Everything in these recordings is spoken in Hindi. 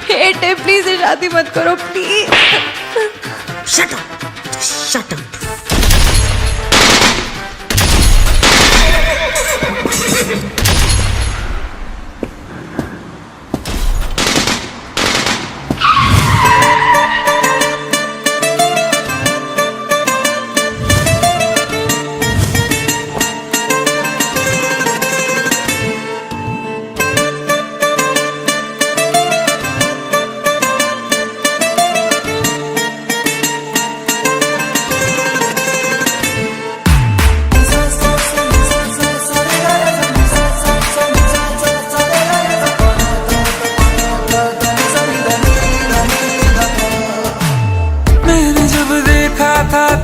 हेट है, प्लीज शादी मत करो please. Shut up, shut up.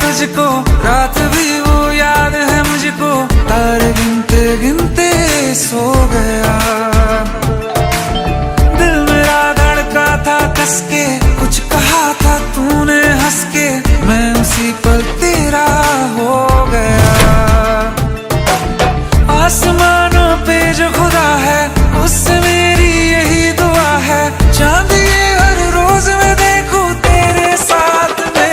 तुझको रात भी वो याद है मुझको, तारे गिनते गिनते सो गया। दिल मेरा धड़का था कस के, कुछ कहा था तूने हंस के, मैं उसी पल तेरा हो गया। आसमानों पे जो खुदा है उससे मेरी यही दुआ है, चांद ये हर रोज मैं देखूं तेरे साथ में।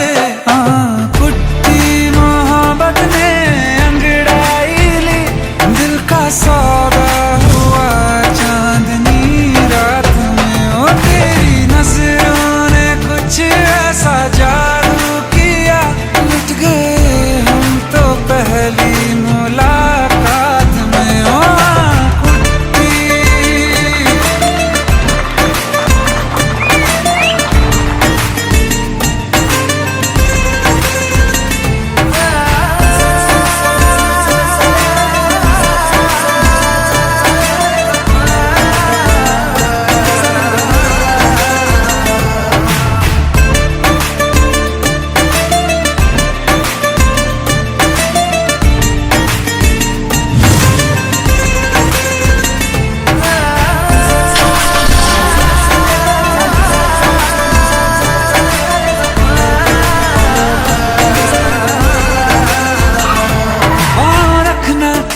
सौदा हुआ चांदनी रात में, ओ तेरी नजरों ने कुछ ऐसा जादू किया, लुट गए हम तो पहली मुलाकात में। ओ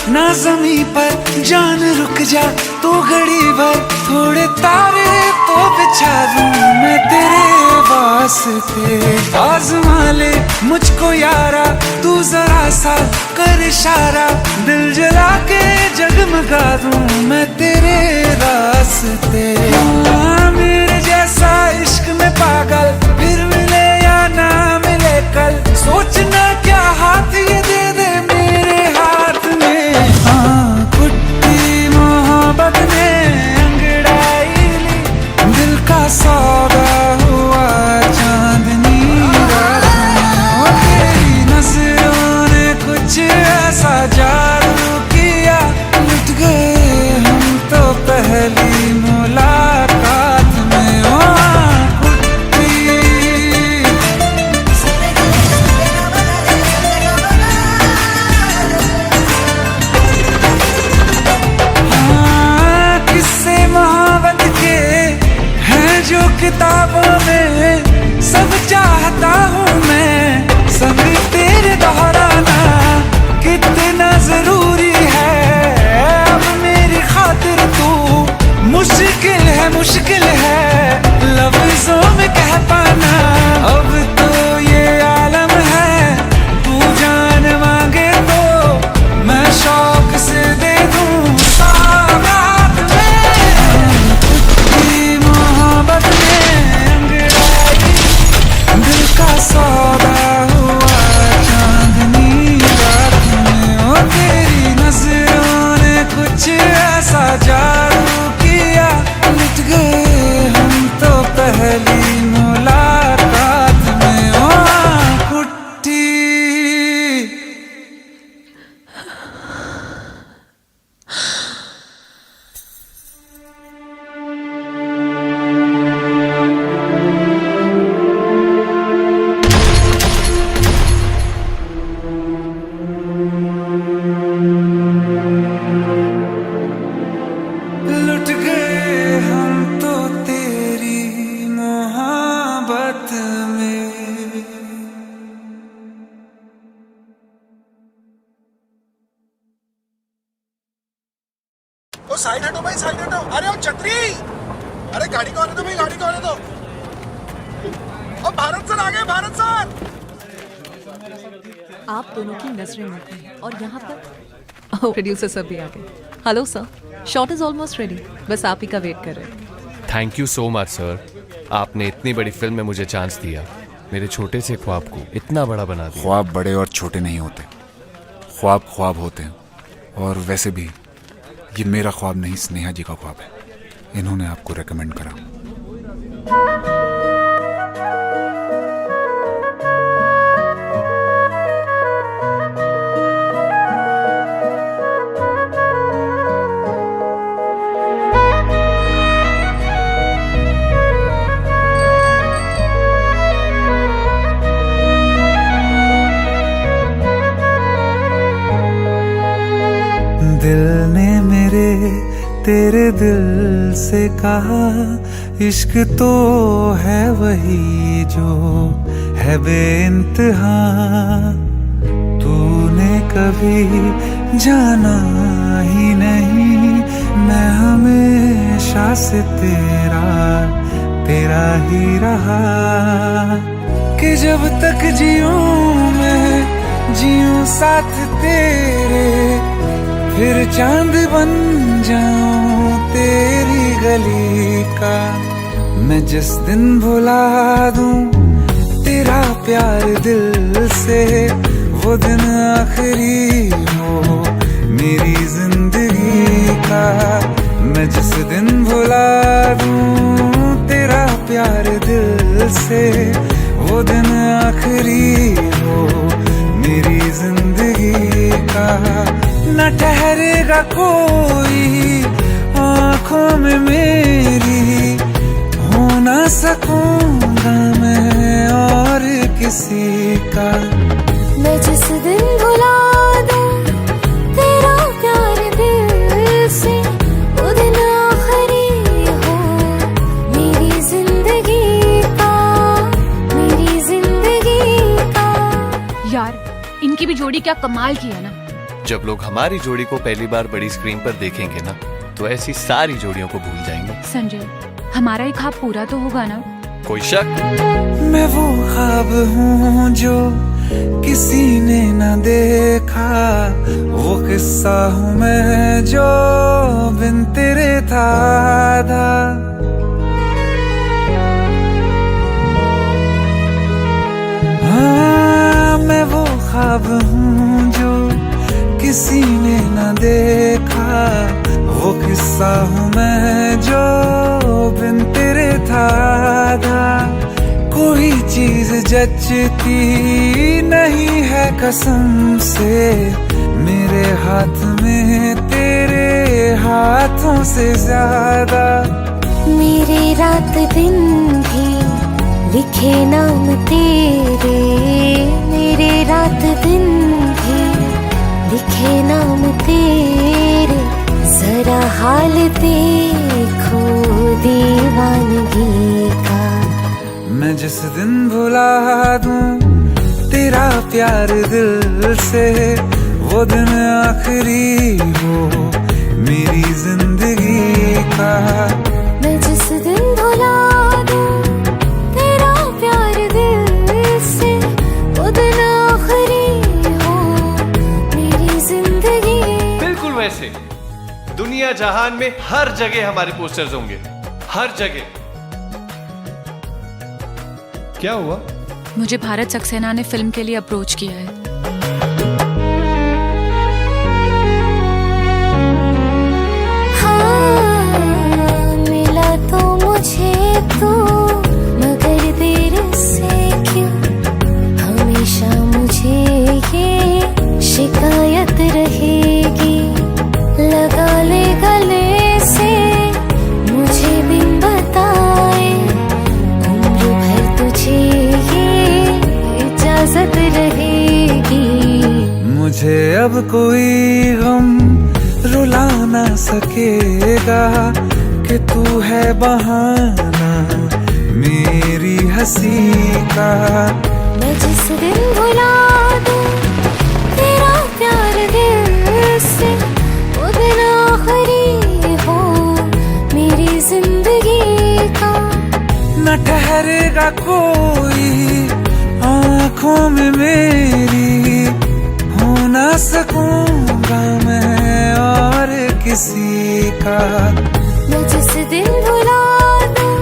ना ज़मीं पर जान रुक जा तू घड़ी भर, थोड़े तारे तो बिछा दूं मैं तेरे वास्ते। आज़मा ले मुझको यारा तू जरा सा कर इशारा, दिल जला के जगमगा दूं मैं तेरे रास्ते। मेरे जैसा इश्क में पागल फिर मिले या ना मिले कल, सोचना क्या हाथ ये दे दे मेरे हाथ में। कुट्टी मोहब्बत ने अंगड़ाई ली, दिल का सौदा हुआ चांदनी रात में, ओ तेरी नजरों ने कुछ ऐसा जादू किया, लुट गए हम तो पहली मुलाकात में। ओ किताबों में सब चाहता हूँ मैं, सब तेरे दोहराना कितना जरूरी है। अब मेरी खातिर तू मुश्किल है लफ्जों में कह पाना। अब तो ये आलम है तू जान मांगे तो मैं शौक से दे दूँ सौगात में। तेरी मोहब्बत दिल का सौदा हुआ चांदनी रात में, ओ तेरी नजरों ने कुछ ऐसा जादू किया, लुट गए अरे गाड़ी को आने दो भाई, गाड़ी को आने दो। और भारत सर आ गए, भारत सर। आप दोनों की नजरें मिलती हैं और यहाँ पर प्रोड्यूसर सब भी आ गए। Hello sir, shot is almost ready, बस आप ही का वेट कर रहे हैं। Thank you so much sir, आपने इतनी बड़ी फिल्म में मुझे चांस दिया, मेरे छोटे से ख्वाब को इतना बड़ा बना दिया। ख्वाब बड़े और छोटे नहीं होते, ख्वाब ख्वाब होते हैं। और वैसे भी ये मेरा ख्वाब नहीं, स्नेहा जी का ख्वाब है, इन्होंने आपको रेकमेंड करा। दिल ने मेरे तेरे दिल से कहा, इश्क तो है वही जो है बेइंतहा। तूने कभी जाना ही नहीं, मैं हमेशा से तेरा ही रहा। कि जब तक जीऊं मैं जीऊं साथ तेरे, फिर चांद बन जाऊं तेरी गली का। मैं जिस दिन भुला दूं तेरा प्यार दिल से, वो दिन आखिरी हो मेरी जिंदगी का। मैं जिस दिन भुला दूं तेरा प्यार दिल से, वो दिन आखिरी हो मेरी जिंदगी का। न ठहरेगा कोई आँखों में मेरी, हो ना सकूंगा मैं और किसी का। मैं जिस दिन भुला दूं तेरा प्यार दिल से, वो दिन आखिरी हो मेरी जिंदगी का, मेरी जिंदगी का। यार इनकी भी जोड़ी क्या कमाल की है ना। जब लोग हमारी जोड़ी को पहली बार बड़ी स्क्रीन पर देखेंगे ना, तो ऐसी सारी जोड़ियों को भूल जाएंगे। संजय, हमारा ही ख्वाब पूरा तो होगा ना? कोई शक? मैं वो ख्वाब हूँ जो किसी ने न देखा, वो किस्सा हूँ मैं जो बिन तेरे था आधा। हाँ, मैं वो ख्वाब हूँ जो किसी ने न देखा, वो किस्सा हूँ मैं जो बिन तेरे था आधा। कोई चीज जचती नहीं है कसम से, मेरे हाथ में तेरे हाथों से ज्यादा। मेरे रात दिन भी लिखे नाम तेरे, मेरे रात दिन भी लिखे नाम तेरे। जरा हाल देखो दीवानगी का। मैं जिस दिन भुला दूं तेरा प्यार दिल से, वो दिन आखिरी हो मेरी जिंदगी का। मैं जिस दिन भुला दूं तेरा प्यार दिल से, वो दिन आखिरी हो मेरी जिंदगी। बिल्कुल वैसे दुनिया जहान में हर जगह हमारे पोस्टर्स होंगे, हर जगह। क्या हुआ? मुझे भारत सक्सेना ने फिल्म के लिए अप्रोच किया है। हाँ, मिला तो मुझे तो, मगर देर से क्यों हमेशा मुझे ये शिकायत रहेगी। लगा ले गले से मुझे बिन बताए, उम्र भर तुझे ये इजाजत रहेगी। मुझे अब कोई गम रुला ना सकेगा, कि तू है बहाना मेरी हंसी का। मैं जिस दिन भुला दूं तेरा प्यार दिल से, वो दिन आखिरी हो मेरी जिंदगी न ठहरेगा कोई आंखों में मेरी, हो ना सकूंगा मैं और किसी का। मैं जिस दिन भुला दूं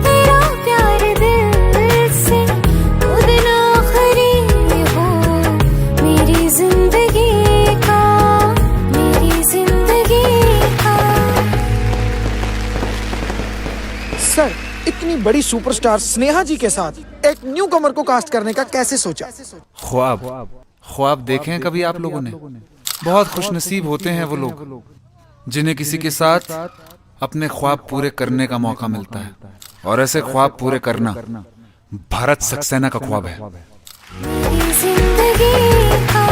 तेरा प्यार दिल से, वो दिन आखिरी हो मेरी जिंदगी का, मेरी जिंदगी का। सर, इतनी बड़ी सुपरस्टार स्नेहा जी के साथ एक न्यू कमर को कास्ट करने का कैसे सोचा? ख्वाब देखे हैं कभी आप लोगों ने? बहुत खुशनसीब होते हैं वो लोग जिन्हें किसी के साथ अपने ख्वाब पूरे करने का मौका मिलता है, और ऐसे ख्वाब पूरे करना भारत सक्सेना का ख्वाब है। मेरी जिंदगी का।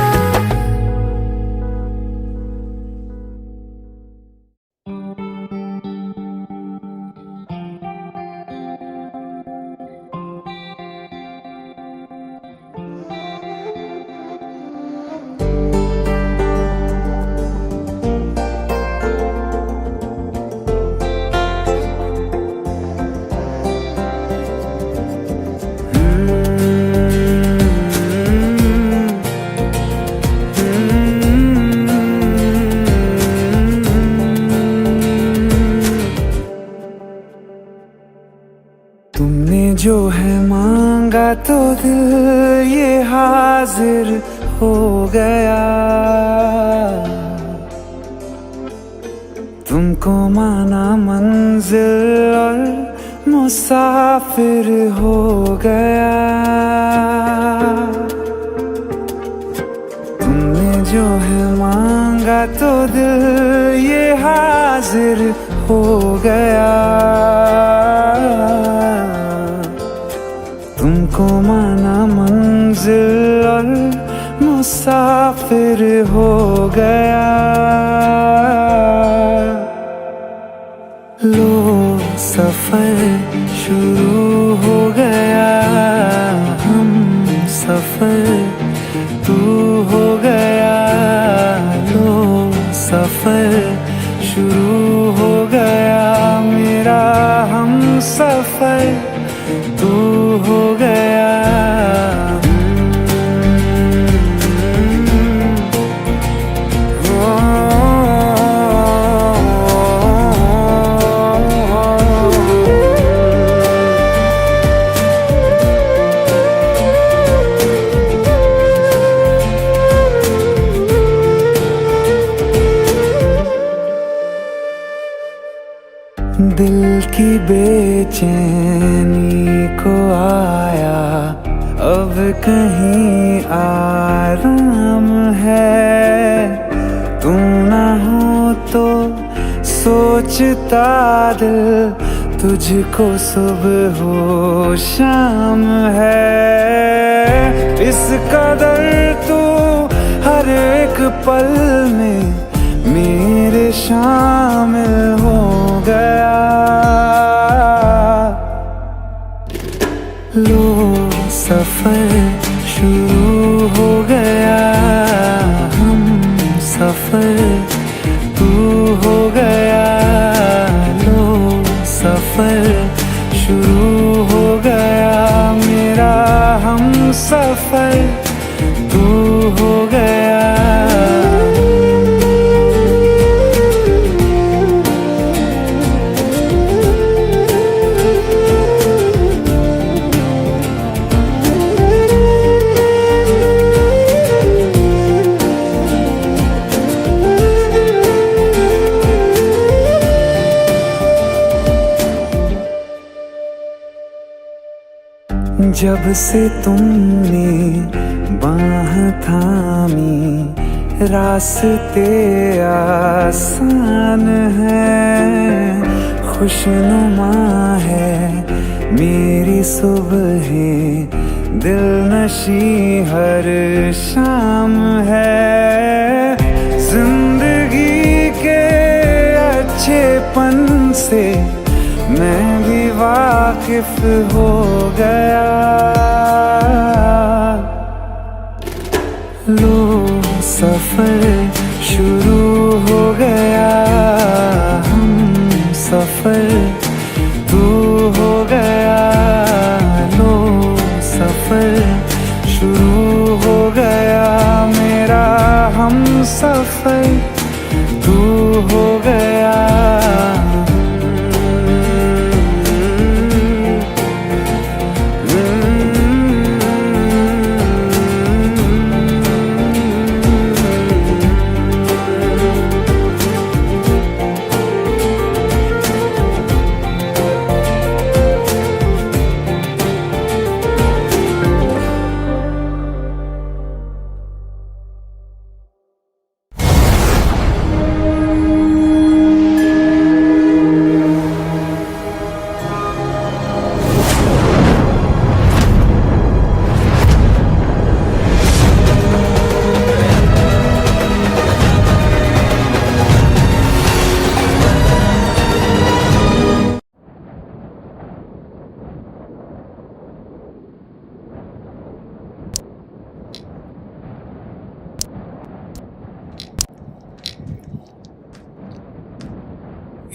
तुमने जो है मांगा तो दिल ये हाजिर हो गया, तुमको माना मंजिल और मुसाफिर हो गया। तुमने जो है मांगा तो दिल ये हाजिर हो गया, तुमको माना मंजिल और मुसाफिर हो गया। लो सफर शुरू हो गया, हम सफर तू हो गया। लो सफर शुरू हो गया, मेरा हम सफर तू हो गया। दिल की बेचैनी को आया अब कहीं आराम है। तू ना हो तो सोचता दिल तुझको सुबह हो शाम है। इस कदर तू हर एक पल में मेरे शामिल हो गया। लो सफर शुरू हो गया, हम सफर तू हो गया। लो सफर शुरू हो गया, मेरा हम सफर तू हो गया। जब से तुमने बाह थामी रास्ते आसान है। खुशनुमा है मेरी सुबह, दिल नशी हर शाम है। जिंदगी के अच्छेपन से मैं भी वाकिफ हो गया। लो सफर शुरू हो गया, हम सफर तू हो गया, लो सफर शुरू हो गया मेरा हम सफर, तू हो गया।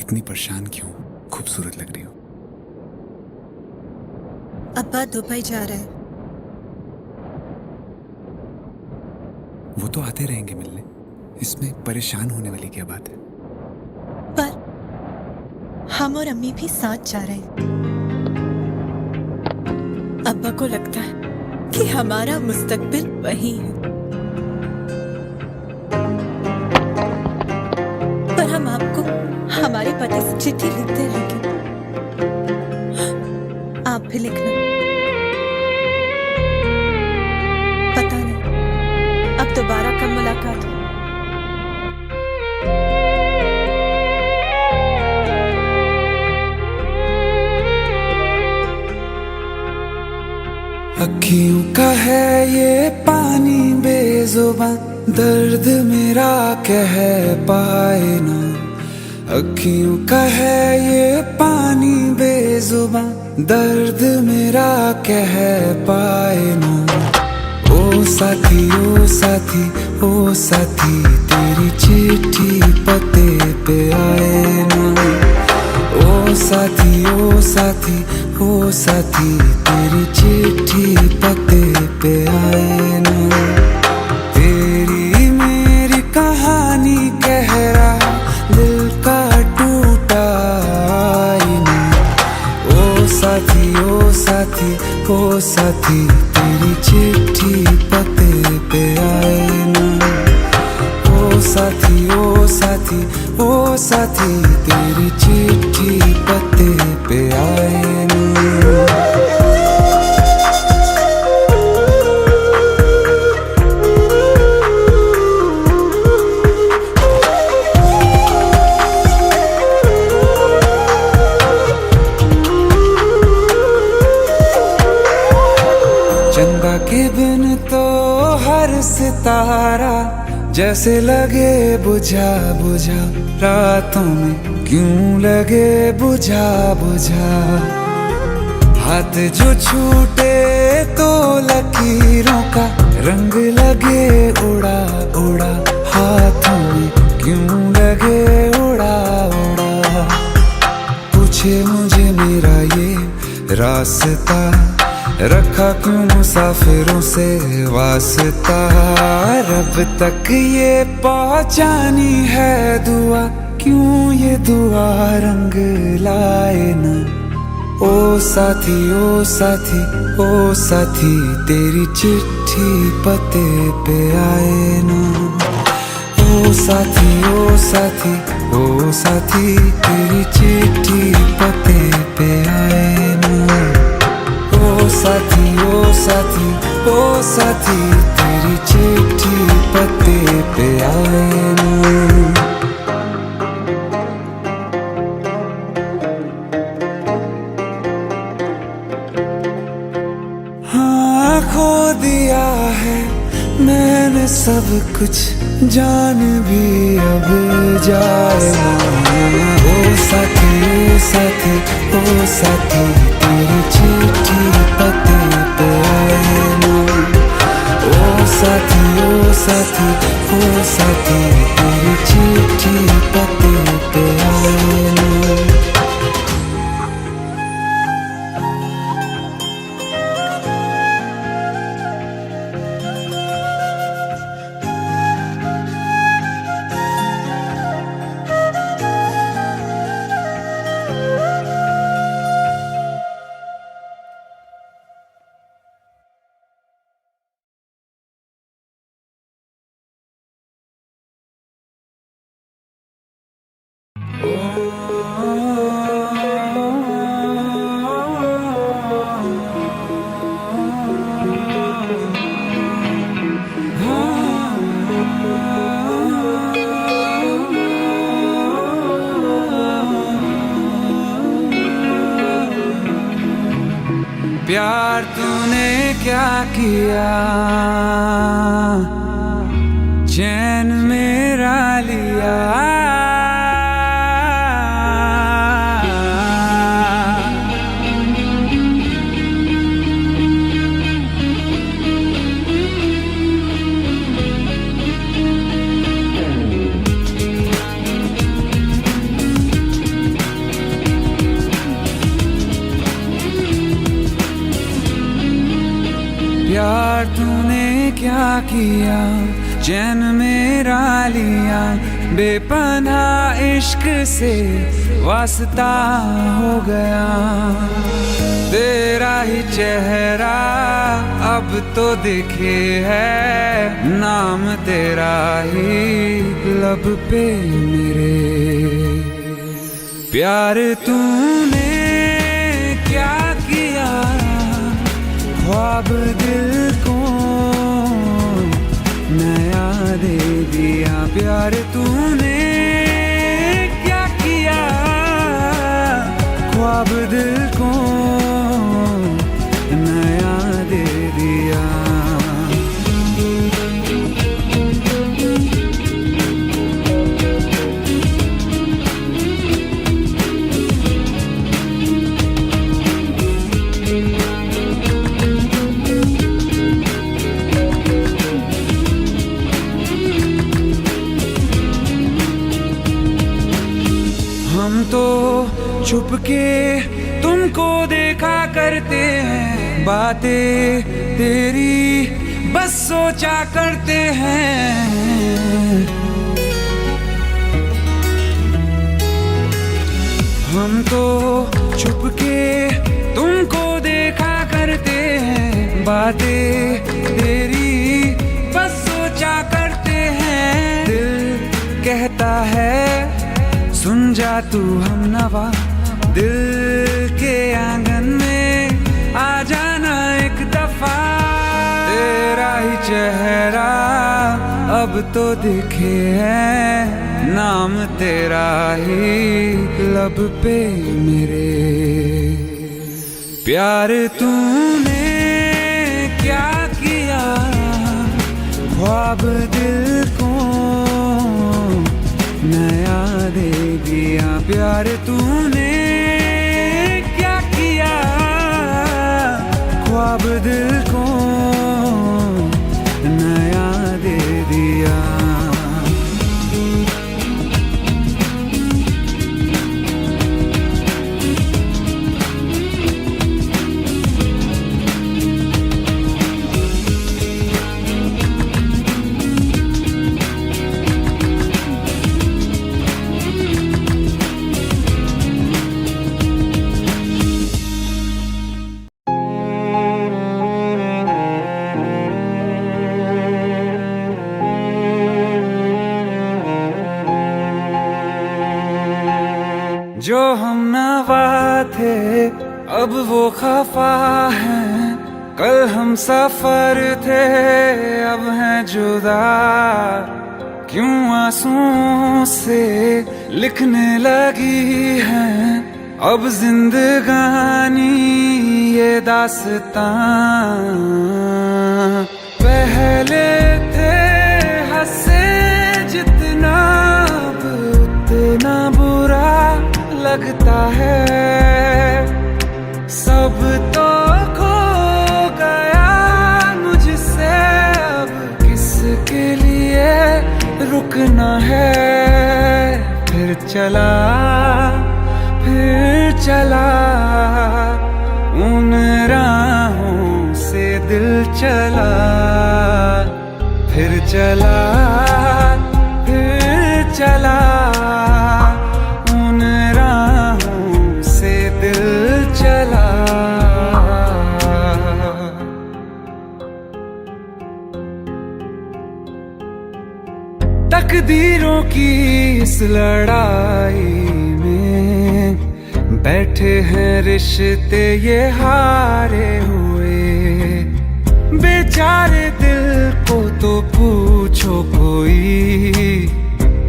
इतनी परेशान क्यों? खूबसूरत लग रही हो। अब्बा दुबई जा रहे हैं। वो तो आते रहेंगे मिलने, इसमें परेशान होने वाली क्या बात है? पर हम और अम्मी भी साथ जा रहे हैं। अब्बा को लगता है कि हमारा मुस्तकबिल वही है, पर हम आपको हमारे पते से चिट्ठी लिखते रहेंगे, आप भी लिखना। पता नहीं अब दोबारा कब मुलाकात हो। अखियों का है ये पानी बेजुबान, दर्द मेरा कह पाए ना। अखियों का है ये पानी बेजुबान, दर्द मेरा कह पाए ना। ओ साथी ओ साथी ओ साथी, तेरी चिट्ठी पते पे आए ना। ओ साथी ओ साथी ओ साथी, तेरी चिट्ठी पते पे आए ना। तेरी मेरी कहानी कह रहा दिल का टूटा आईना। ओ साथी ओ साथी ओ साथी, तेरी चिट्ठी पते पे आए ना। ओ साथी ओ साथी ओ साथी, तेरी चिट्ठी पते पे आए ना। चंदा के बिन तो हर सितारा जैसे लगे बुझा बुझा, रातों में क्यों लगे बुझा बुझा। हाथ जो छूटे तो लकीरों का रंग लगे उड़ा उड़ा, हाथों में क्यों लगे उड़ा उड़ा। पूछे मुझे मेरा ये रास्ता, रखा क्यों मुसाफिरों से वास्ता। रब तक ये पहुंचानी है दुआ, क्यों ये दुआ रंग लाए ना। ओ साथी ओ साथी ओ साथी, तेरी चिट्ठी पते पे आए ना। ओ साथी ओ साथी ओ साथी, तेरी चिट्ठी पते पे आए ना। ओ साथी ओ साथी ओ साथी, तेरी चिट्ठी पते पे आए ना। हाँ खो दिया है मैंने सब कुछ, जान भी अब जाए ना। ओ साथी ओ साथी ओ साथी, तेरी चिट्ठी पते पे आए ना। ओ साथी ओ साथी ओ साथी, तेरी चिट्ठी पते पे आए ना। प्यार तूने क्या किया, चैन मेरा लिया। प्यार तूने क्या किया, चैन मेरा लिया। बेपनाह इश्क से वास्ता हो गया, तेरा ही चेहरा अब तो दिखे है, नाम तेरा ही लब पे मेरे। प्यार तूने क्या किया, ख्वाब दिल को नया दे दिया। प्यार तूने क्या किया, ख्वाब दिल को नया दे दिया। हम तो छुपके तुमको देखा करते हैं, बातें तेरी बस सोचा करते हैं। हम तो छुपके तुमको देखा करते हैं, बातें तेरी बस सोचा करते हैं। दिल कहता है सुन जा तू हमनवा, दिल के आंगन में आ जाना एक दफा। तेरा ही चेहरा अब तो दिखे है, नाम तेरा ही लब पे मेरे। प्यार तूने क्या किया, ख्वाब दिल को नया दे दिया। प्यार तूने क्या किया, ख्वाब दिल को नया दे दिया। जो हम नवा थे अब वो खफा हैं, कल हम सफर थे अब हैं जुदा। क्यों आंसुओं से लिखने लगी हैं अब जिंदगानी ये दास्तां। पहले थे हंसे जितना अब उतना बुरा लगता है। सब तो खो गया मुझसे, अब किसके लिए रुकना है। फिर चला उन राहों से दिल चला। फिर चला उन राहों से दिल चला। तकदीरों की इस लड़ाई में बैठे हैं रिश्ते ये हारे हुए। बेचारे दिल को तो पूछो कोई,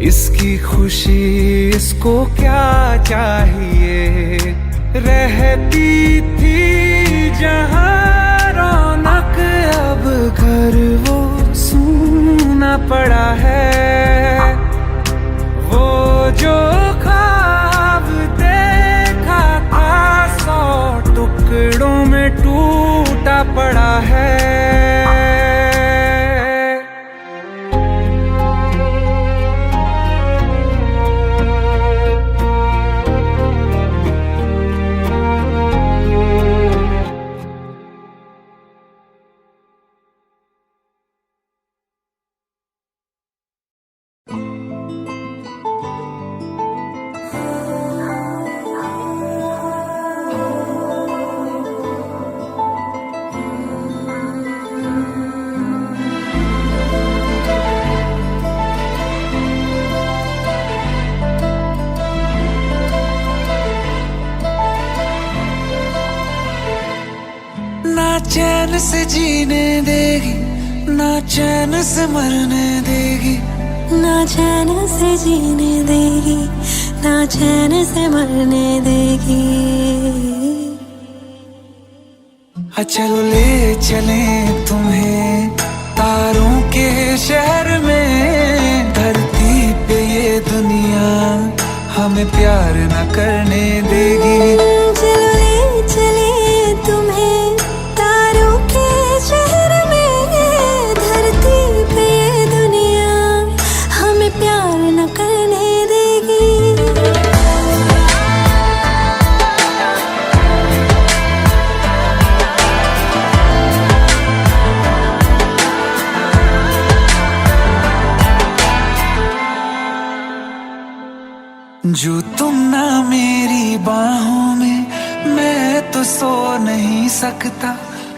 इसकी खुशी इसको क्या चाहिए। रहती थी जहां रौनक अब घर वो सूना पड़ा है। वो जो ख्वाब देखा था 100 टुकड़ों में टूटा पड़ा है। ना चैन से जीने देगी, ना चैन से मरने देगी, ना चैन से जीने देगी, ना चैन से मरने देगी। चलो ले चले तुम्हें तारों के शहर में। धरती पे ये दुनिया हमें प्यार न करने देगी। चलो ले चले तुम्हें तारों के शहर में। धरती पे ये दुनिया हमें प्यार न करने देगी। जो तुम ना मेरी बाहों में, मैं तो सो नहीं सकता।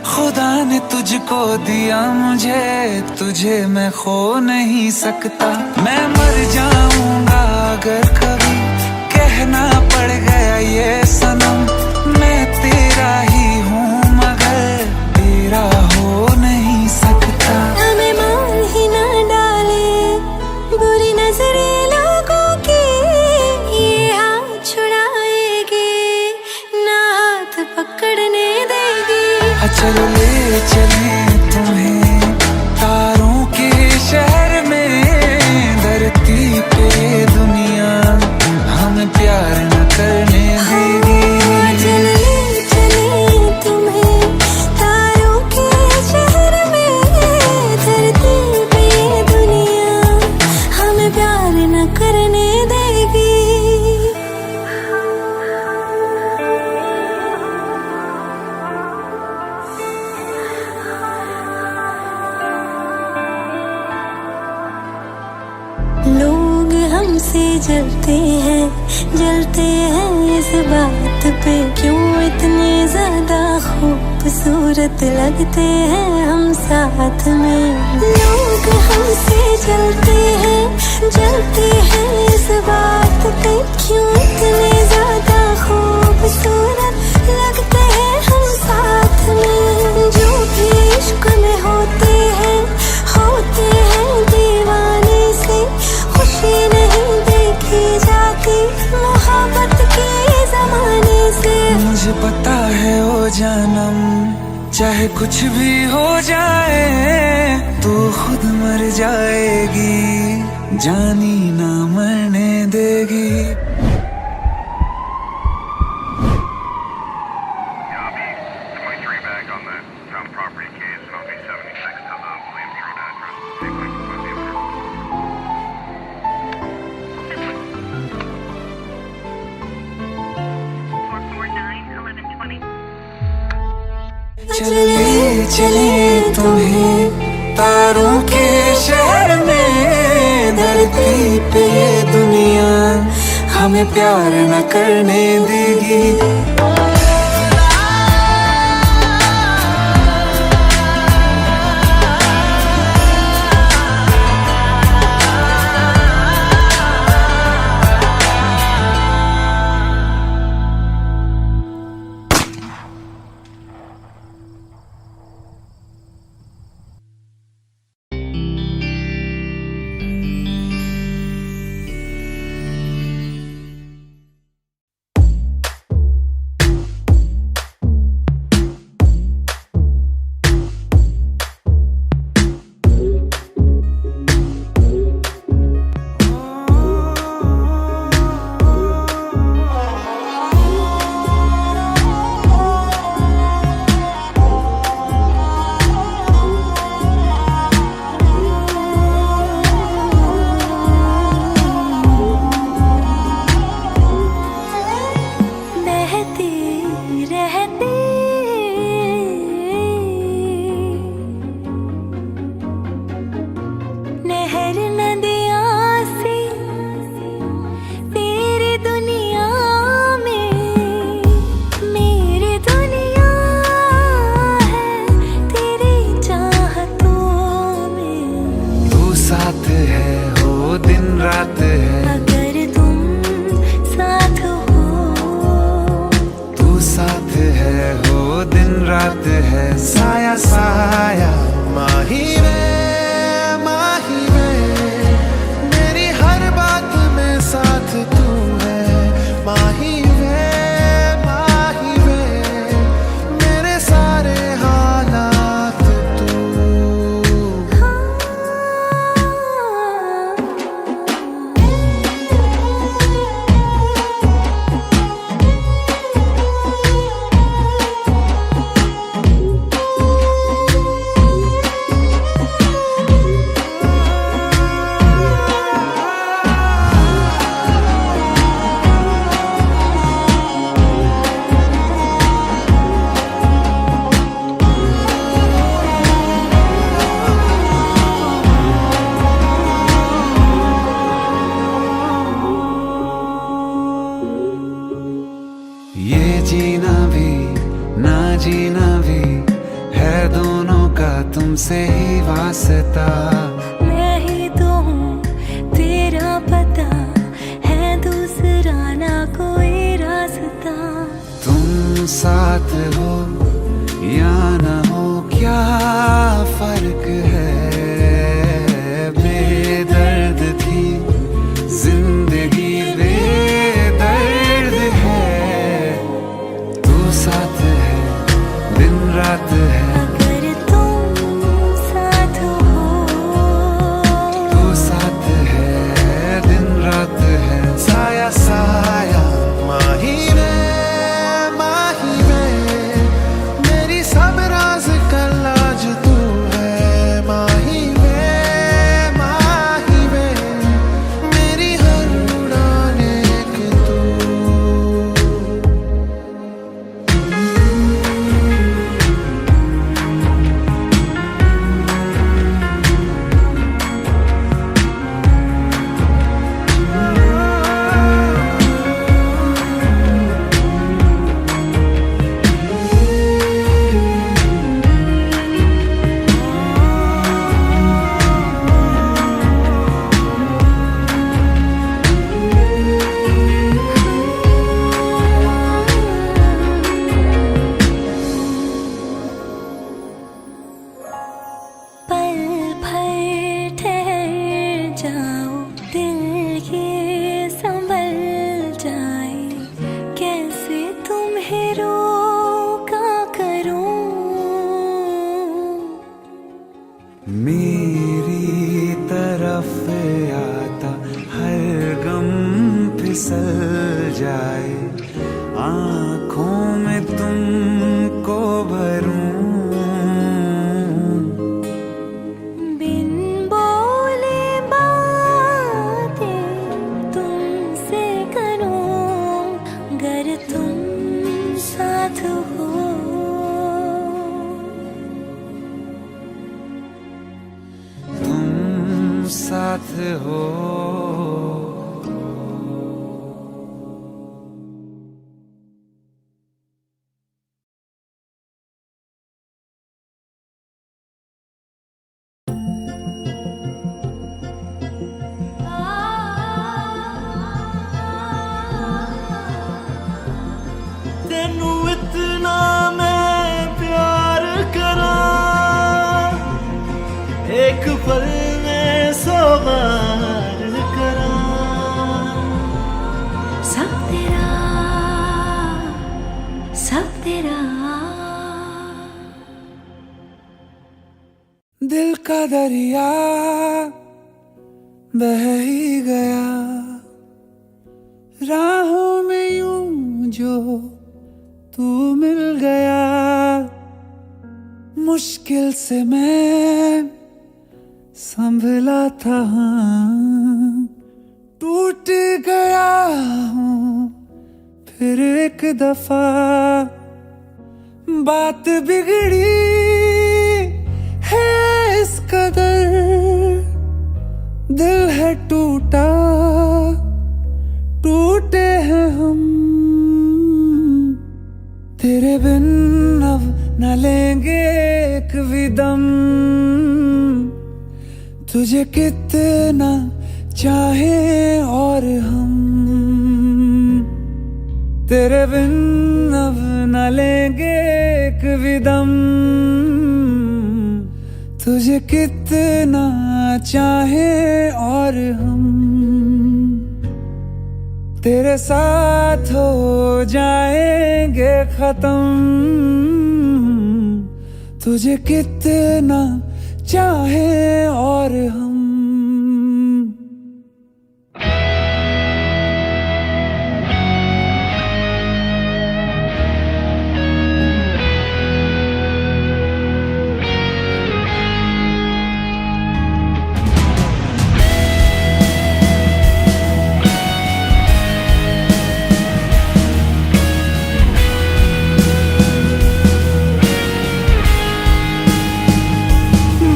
खुदा ने तुझको दिया मुझे, तुझे मैं खो नहीं सकता। मैं मर जाऊंगा अगर कभी कहना पड़ गया ये सनम। मैं तेरा ही हूँ मगर तेरा हो नहीं सकता। हमें मार ही ना डाले बुरी नजरे लोगों की। ये हाथ छुड़ाएगी ना हाथ पकड़ने देगी। चलो ले चले तुम्हें तारों के शहर में। धरती पे दुनिया हमें प्यार न करने देगी। चलो ले चले तुम्हें तारों के शहर में। धरती पे ये दुनिया हमें प्यार न करने देगी। लोग हमसे जलते हैं इस बात पे। क्यों इतने ज्यादा खूबसूरत लगते हैं हम साथ में। लोग हमसे जलते हैं इस बात पे। क्यों इतने ज्यादा खूबसूरत लगते हैं हम साथ में। जो भी इश्क में होते हैं दीवाने से। खुशी नहीं देखी जाती मोहब्बत के जमाने से। मुझे पता है ओ जानम, चाहे कुछ भी हो जाए तू खुद मर जाएगी, जानी ना मरने देगी। चले चले तुम्हें तारों के शहर में। धरती पे ये दुनिया हमें प्यार न करने देगी। बहती रहती, नहर नदियाँ सी तेरी दुनिया में, मेरी दुनिया है तेरी चाहतों में। तू साथ है हो दिन रात है, अगर तुम साथ हो, तू साथ है हो दिन रात है, साया साया माही वे माही वे, मेरी हर बात में साथ तू है, माही वे माही वे, मेरे सारे हालात तू। ये जीना भी ना जीना भी है दोनों का तुमसे ही वास्ता। मैं ही तो हूँ तेरा पता, है दूसरा ना कोई रास्ता। तुम साथ हो या न हो क्या फर्क है, बेदर्द थी जिंदगी बेदर्द है, तू साथ है दिन रात है, अगर तुम साथ हो, तू साथ है दिन रात है, साया साया माही वे माही वे, मेरी सब राज का लाज तू है, माही वे माही वे, मेरी हर उड़ान एक तू। पल भर ठहर जाओ, दिल ये संभल जाए, कैसे तुम्हें रोका करूं। मेरी तरफ आता हर गम फिसल जाए, आँखों में तुमको भरूं, बिन बोले बातें तुमसे करूं, गर तुम साथ हो। तुम साथ हो। तेनू इतना मैं प्यार करा, एक पल में 100 बार करा, सब तेरा, सब तेरा। दिल का दरिया बह ही गया, राहों में यूं जो तू मिल गया, मुश्किल से मैं संभला था, हाँ, टूट गया हूँ फिर एक दफा बात बिगड़ी है इस कदर, दिल है टूटा, टूटे हैं हम। तेरे बिन अब न लेंगे एक भी दम, तुझे कितना चाहे और हम। तेरे बिन अब न लेंगे एक भी दम, तुझे कितना चाहे और हम। तेरे साथ हो जाएंगे खत्म, तुझे कितना चाहे और हम।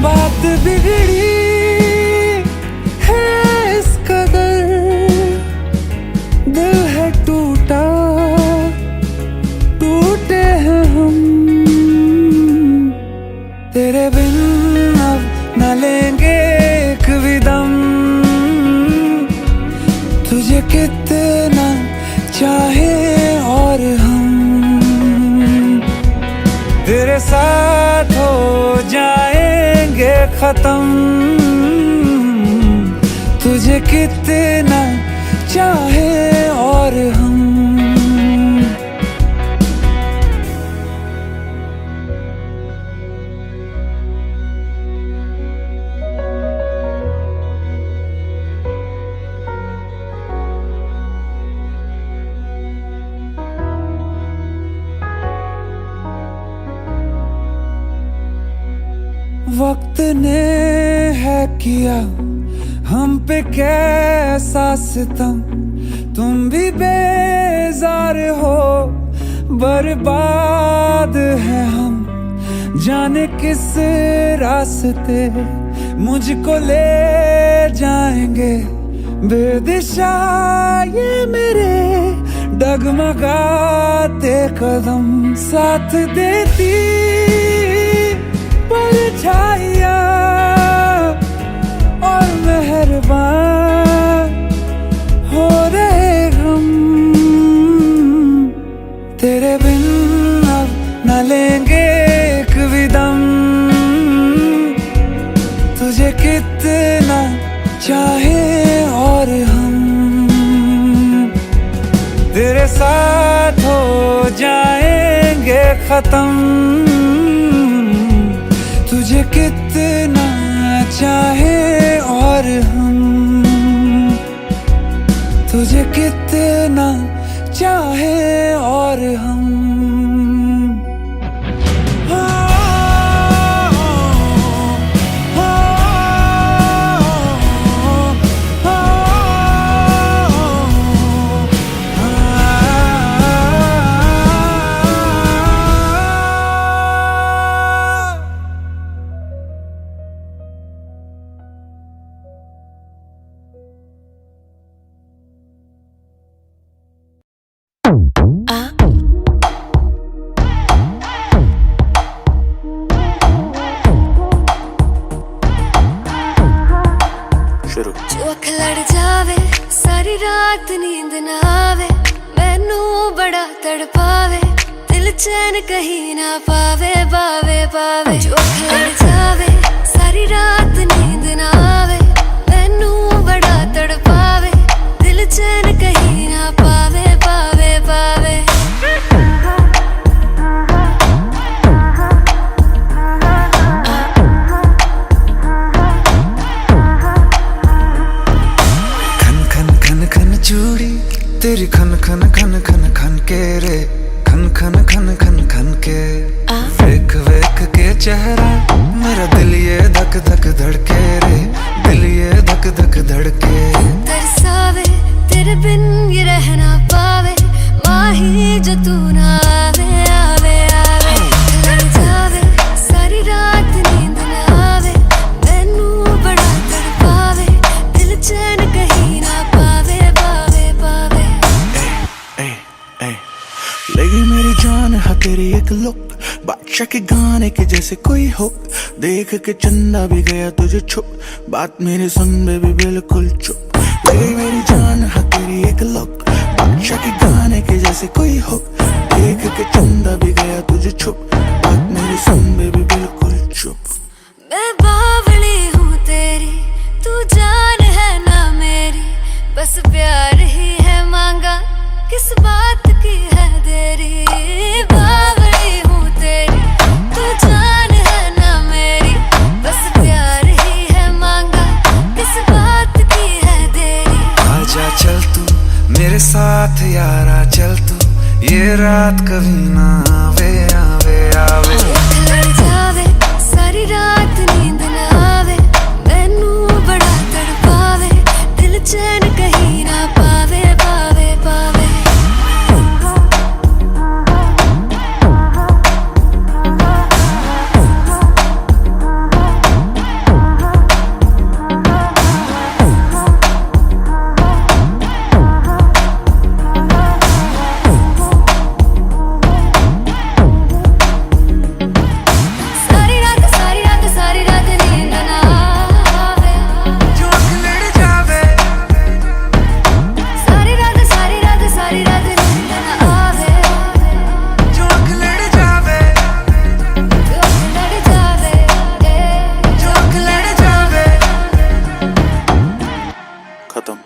बात बिगड़ी है इस कदर, दिल है टूटा, टूटे हैं हम। तेरे बिन अब न लेंगे एक भी दम, तुझे कितना चाहे और हम। तेरे साथ हो जाएंगे खत्म, तुझे कितना चाहे और हम। वक्त ने है किया हम पे कैसा सितम, तुम भी बेजार हो, बर्बाद है हम। जाने किस रास्ते मुझको ले जाएंगे, बेदिशा ये मेरे डगमगाते कदम। साथ देती परछाइयाँ और मेहरबान हो रहे हम। तेरे बिन अब न लेंगे एक भी दम, तुझे कितना चाहे और हम। तेरे साथ हो जाएंगे खत्म, तुझे कितना चाहे और हम। तुझे कितना चाहे और हम। जो अख लड़ जावे सारी रात नींद ना आवे, मैनू बड़ा तड़पावे, दिल चैन कहीं ना पावे पावे पावे। जो अख लड़ जावे सारी रात नींद ना आवे, मैनू बड़ा तड़पावे, दिल चैन कहीं ना पावे पावे पावे। चूड़ी तेरी खन खन खन खन खन के रे, खन खन खन खन खन के। वेख वेख के चेहरा मेरा दिल ये धक धक धड़के रे, दिल ये धक धक धड़के। तरसावे तेरे बिन ये रह ना पावे, मार ही जो तू ना आवे आवे आवे लड़ जावे सारी रात नींद ना आवे मैनू बड़ा तड़पावे दिल चैन कहीं ना पावे पावे पावे लगी मेरी जान है तेरी एक लुक बादशाह के गाने के जैसे कोई हो देख के चंदा भी गया तुझे छुप बात मेरी सुन बेबी बिल्कुल चुप लगी मेरी जान है तेरी एक लुक बादशाह के गाने के जैसे कोई हो देख के चंदा भी गया तुझे छुप बात मेरी सुन बेबी बिल्कुल चुप मैं बावली हूँ तेरी तू जान है ना मेरी बस प्यार ही है मांगा किस बात की है देरी बावली हूँ तेरी तू जान है ना मेरी बस प्यार ही है मांगा किस बात की है देरी आजा चल तू मेरे साथ यारा चल तू ये रात कभी ना आवे आवे आवे लड़ जावे सारी रात नींद ना आवे मैनू बड़ा तड़पावे दिल चैन कहीं ना पावे पावे पावे सारी रात नींद ना आवे जो लड़ जावे सारी रात नींद ना आवे जो लड़ जावे जो लड़ जावे जो लड़ जावे खत्म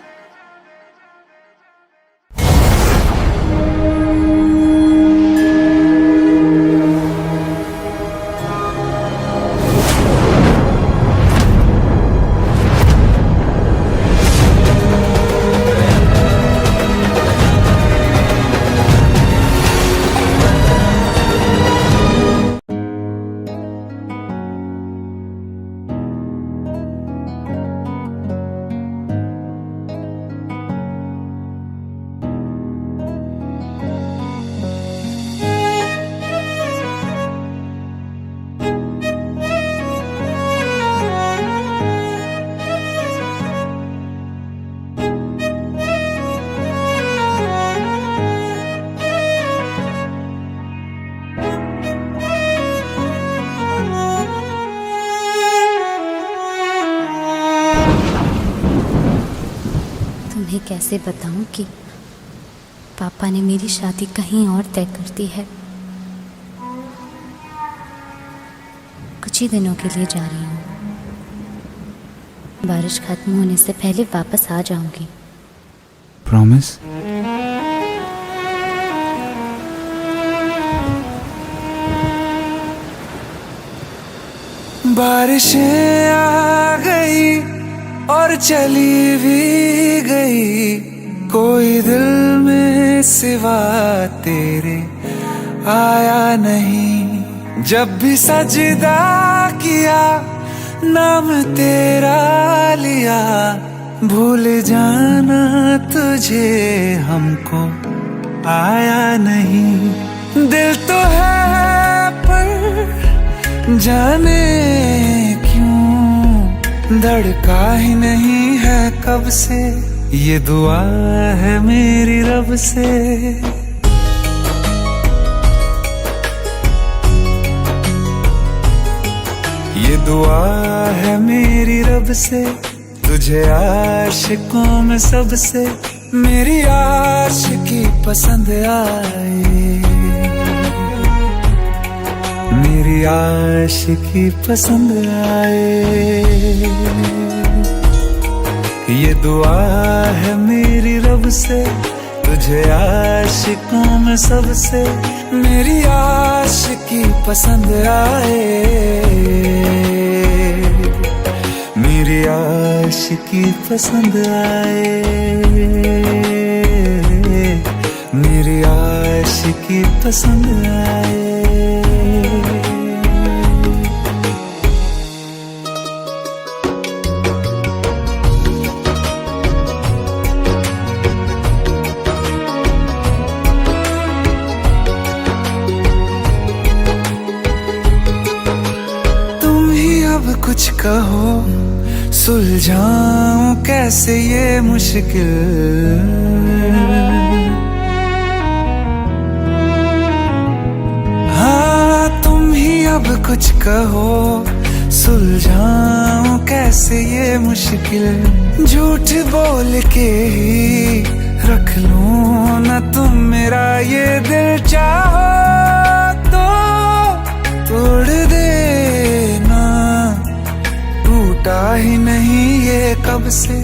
तुम्हें कैसे बताऊं कि पापा ने मेरी शादी कहीं और तय कर दी है। कुछ ही दिनों के लिए जा रही हूँ। बारिश खत्म होने से पहले वापस आ जाऊंगी। प्रॉमिस? बारिशें आ गई और चली भी गई कोई दिल में सिवा तेरे आया नहीं जब भी सजदा किया नाम तेरा लिया भूल जाना तुझे हमको आया नहीं दिल तो है पर जाने क्यों धड़का ही नहीं है कब से ये दुआ है मेरी रब से ये दुआ है मेरी रब से तुझे आशिकों में सबसे मेरी आशिकी पसंद आए मेरी आशिकी पसंद आए ये दुआ है मेरी रब से तुझे आशिकों में सबसे मेरी आशिकी पसंद आए मेरी आशिकी पसंद आए मेरी आशिकी पसंद आए कुछ कहो, सुलझाऊं कैसे ये मुश्किल। हाँ तुम ही अब कुछ कहो, सुलझाऊं कैसे ये मुश्किल। झूठ बोल के ही रख लूं ना तुम मेरा ये दिल, चाहो तो तोड़ देना। टूटा ही नहीं ये कब से,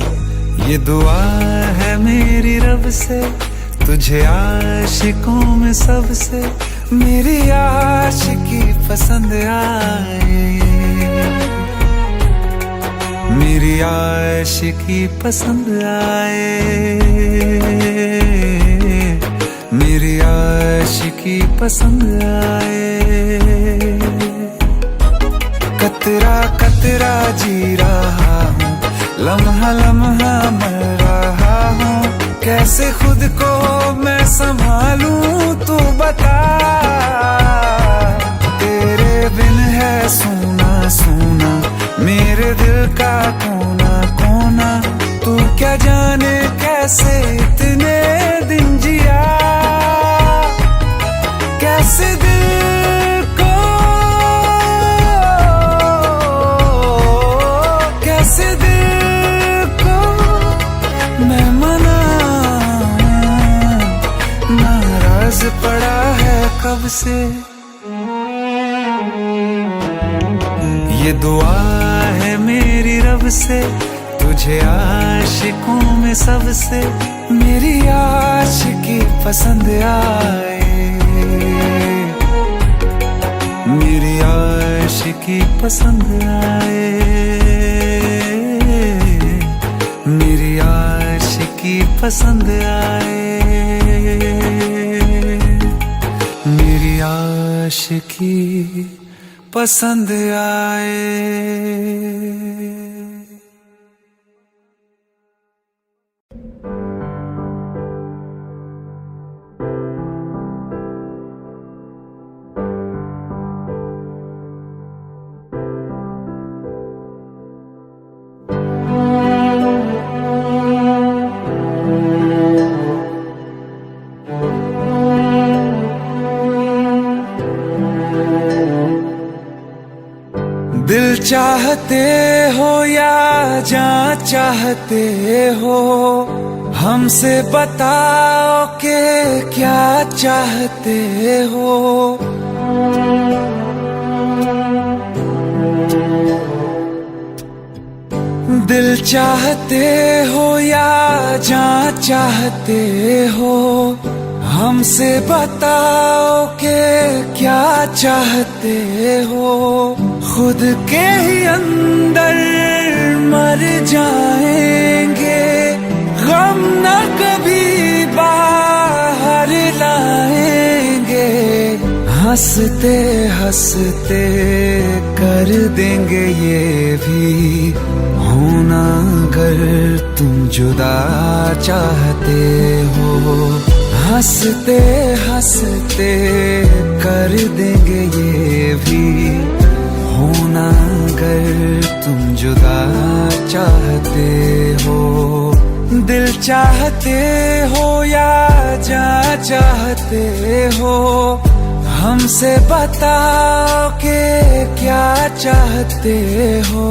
ये दुआ है मेरी रब से। तुझे आशिकों में सबसे मेरी आशिकी पसंद आए, मेरी आशिकी पसंद आए, मेरी आशिकी पसंद आए। कतरा कतरा जी रहा हूँ, लम्हा लम्हा मर रहा हूँ। कैसे खुद को मैं संभालूं तू बता। तेरे बिन है सूना सूना मेरे दिल का कोना कोना। तू क्या जाने कैसे इतने दिन जिया, कैसे दिल को, कैसे दिल को मैं मनाऊं। नाराज पड़ा है कब से, ये दुआ है मेरी रब से। तुझे आशिकों में सबसे मेरी आशिकी पसंद आए, मेरी आशिकी पसंद आए, मेरी आशिकी पसंद आए, मेरी आशिकी पसंद आए। दिल चाहते हो या जान चाहते हो, हमसे बताओ कि क्या चाहते हो। दिल चाहते हो या जान चाहते हो, हमसे बताओ कि क्या चाहते हो। खुद के ही अंदर मर जाएंगे, गम न कभी बाहर लाएंगे। हंसते हंसते कर देंगे ये भी होना, अगर तुम जुदा चाहते हो। हंसते हंसते कर देंगे ये भी होना, अगर तुम जुदा चाहते हो। दिल चाहते हो या जान चाहते हो, हमसे बताओ कि क्या चाहते हो।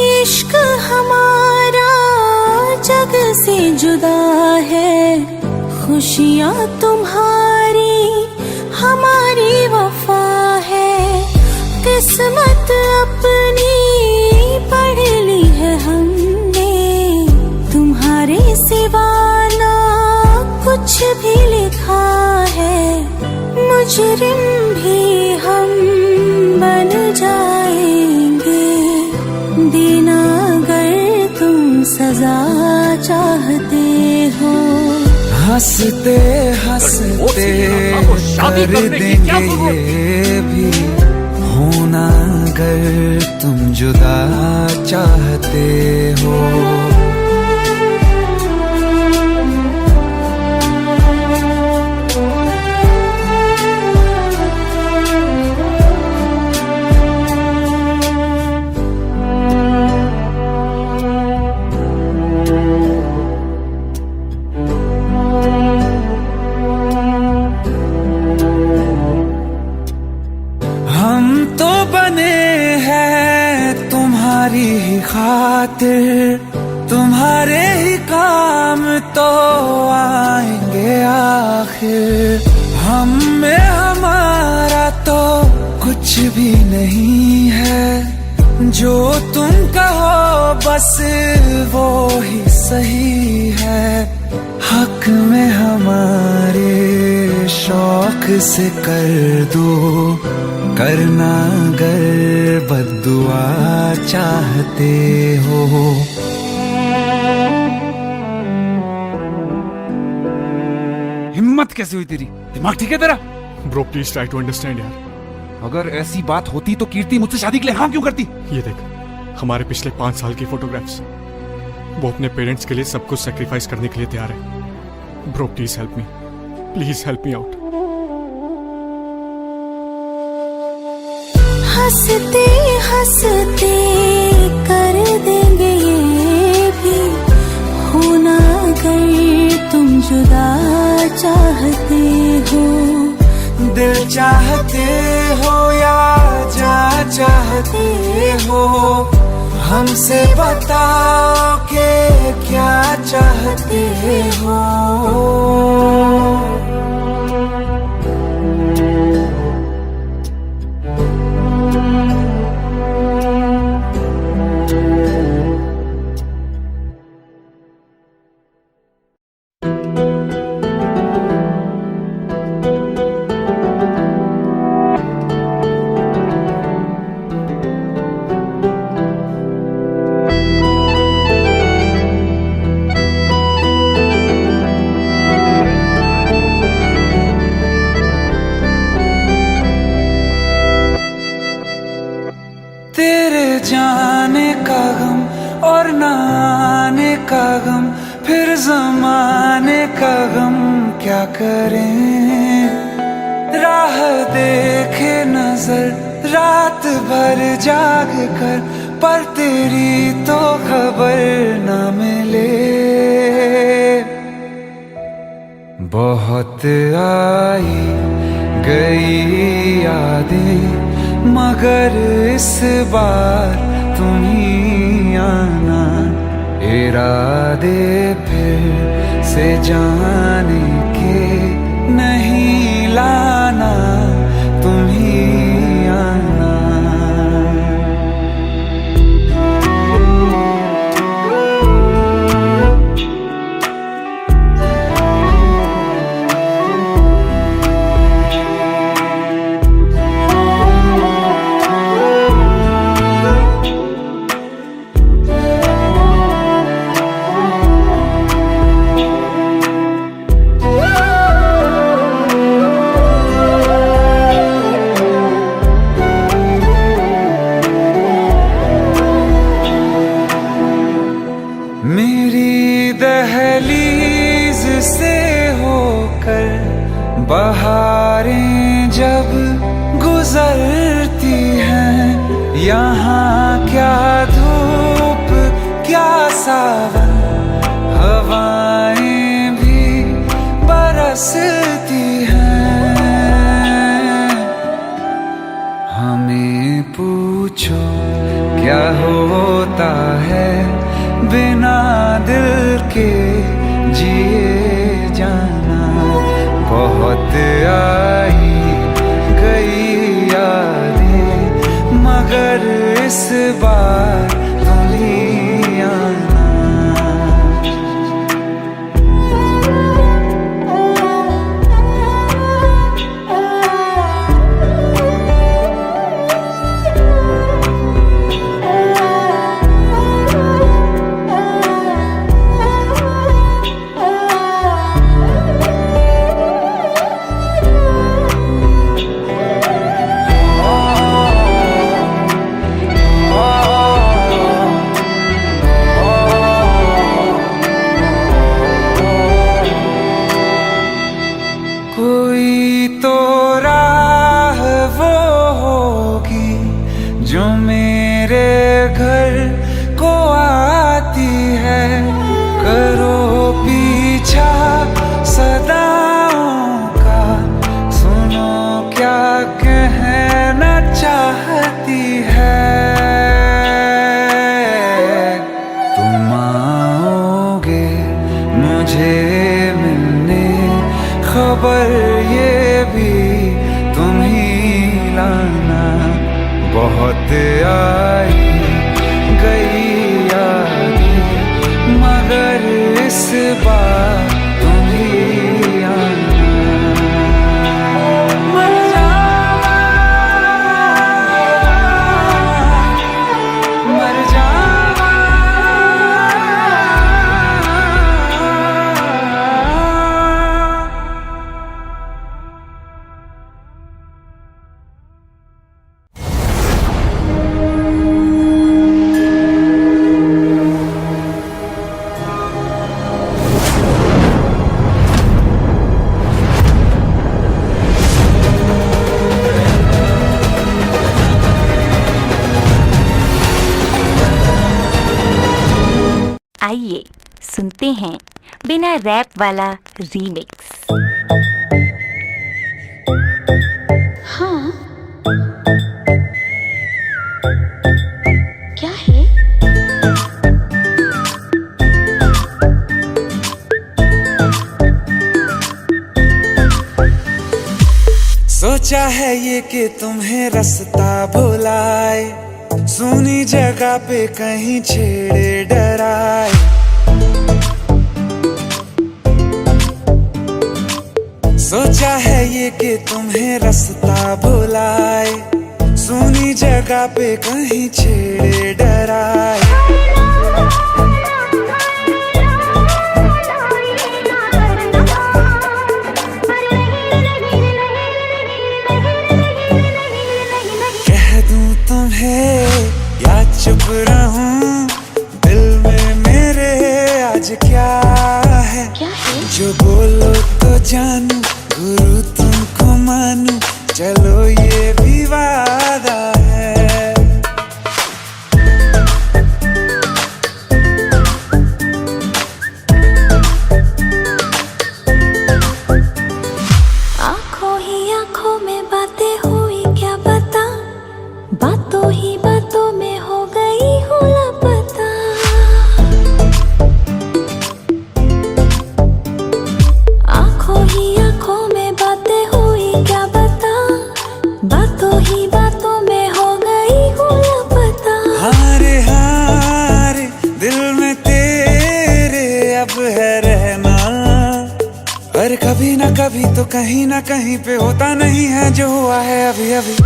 इश्क हमारा जग से जुदा है, खुशियाँ तुम्हारी हमारी वफा है। किस्मत अपनी पढ़ ली है हमने, तुम्हारे सिवा ना कुछ भी लिखा है। मुजरिम भी हम बन जाएंगे, देना अगर तुम सजा चाहते हो। हंसते हंसते कर देंगे ये भी होना, अगर तुम जुदा चाहते हो। खातिर तुम्हारे ही काम तो आएंगे आखिर। हम में हमारा तो कुछ भी नहीं है, जो तुम कहो बस वो ही सही है। हक में हमारे शौक से कर दो, करना अगर बद्दुआ चाहते हो। हिम्मत कैसे हुई तेरी? दिमाग ठीक है तेरा? Bro please try to understand यार। अगर ऐसी बात होती तो कीर्ति मुझसे शादी के लिए हाँ क्यों करती? ये देख, हमारे पिछले 5 साल की फोटोग्राफ्स, वो अपने पेरेंट्स के लिए सब कुछ सेक्रीफाइस करने के लिए तैयार है। Bro please help me, please help me out. हंसते हंसते कर देंगे ये भी, होना अगर तुम जुदा चाहते हो। दिल चाहते हो या जा चाहते हो, हमसे बताओ कि क्या चाहते हो। तेरे जाने का गम और न आने का गम, फिर जमाने का गम क्या करें। राह देखे नजर रात भर जाग कर, पर तेरी तो खबर न मिले। बहुत आई गई यादें, मगर इस बार तुम ही आना। इरादे फिर से जाने के नहीं लाना, तुम ही आना। मेरी दहलीज से होकर बहारें जब गुजरती हैं, यहाँ क्या धूप क्या सावन, हवाएं भी बरसती हैं। हमें पूछो क्या होता है बिना दिल के जिए जाना। बहुत आई गई यादें, मगर इस बार तुम ही आना। कोई तो राह वो होगी जो मेरे घर को आती है। करो पीछा सदाओं का, सुनो क्या कहना चाहती है। नींद आई गई यादें, मगर इस बार तुम ही आना। मर जावा, मर जावा। आइए सुनते हैं बिना रैप वाला रीमिक्स। हाँ, क्या है? सोचा है ये कि तुम्हें रास्ता भुलाए, सुनी जगह पे कहीं छेड़े डराए। सोचा है ये कि तुम्हें रास्ता भुलाए, सुनी जगह पे कहीं छेड़े डराए। या चुप रहूं, दिल में मेरे आज क्या है? जो बोलो तो जानू, गुरु तुमको मानू, चलो ये भी वादा है। आंखों ही आंखों में बातें हुई क्या बता, बातों ही बातों में हो गई हूँ लापता। आंखों ही आंखों में बातें हुई क्या बता, बातों ही बातों में हो गई हूँ लापता। हारे हारे दिल में तेरे अब है रहना, और कभी ना कभी तो कहीं ना कहीं पे होता नहीं है जो हुआ है अभी अभी।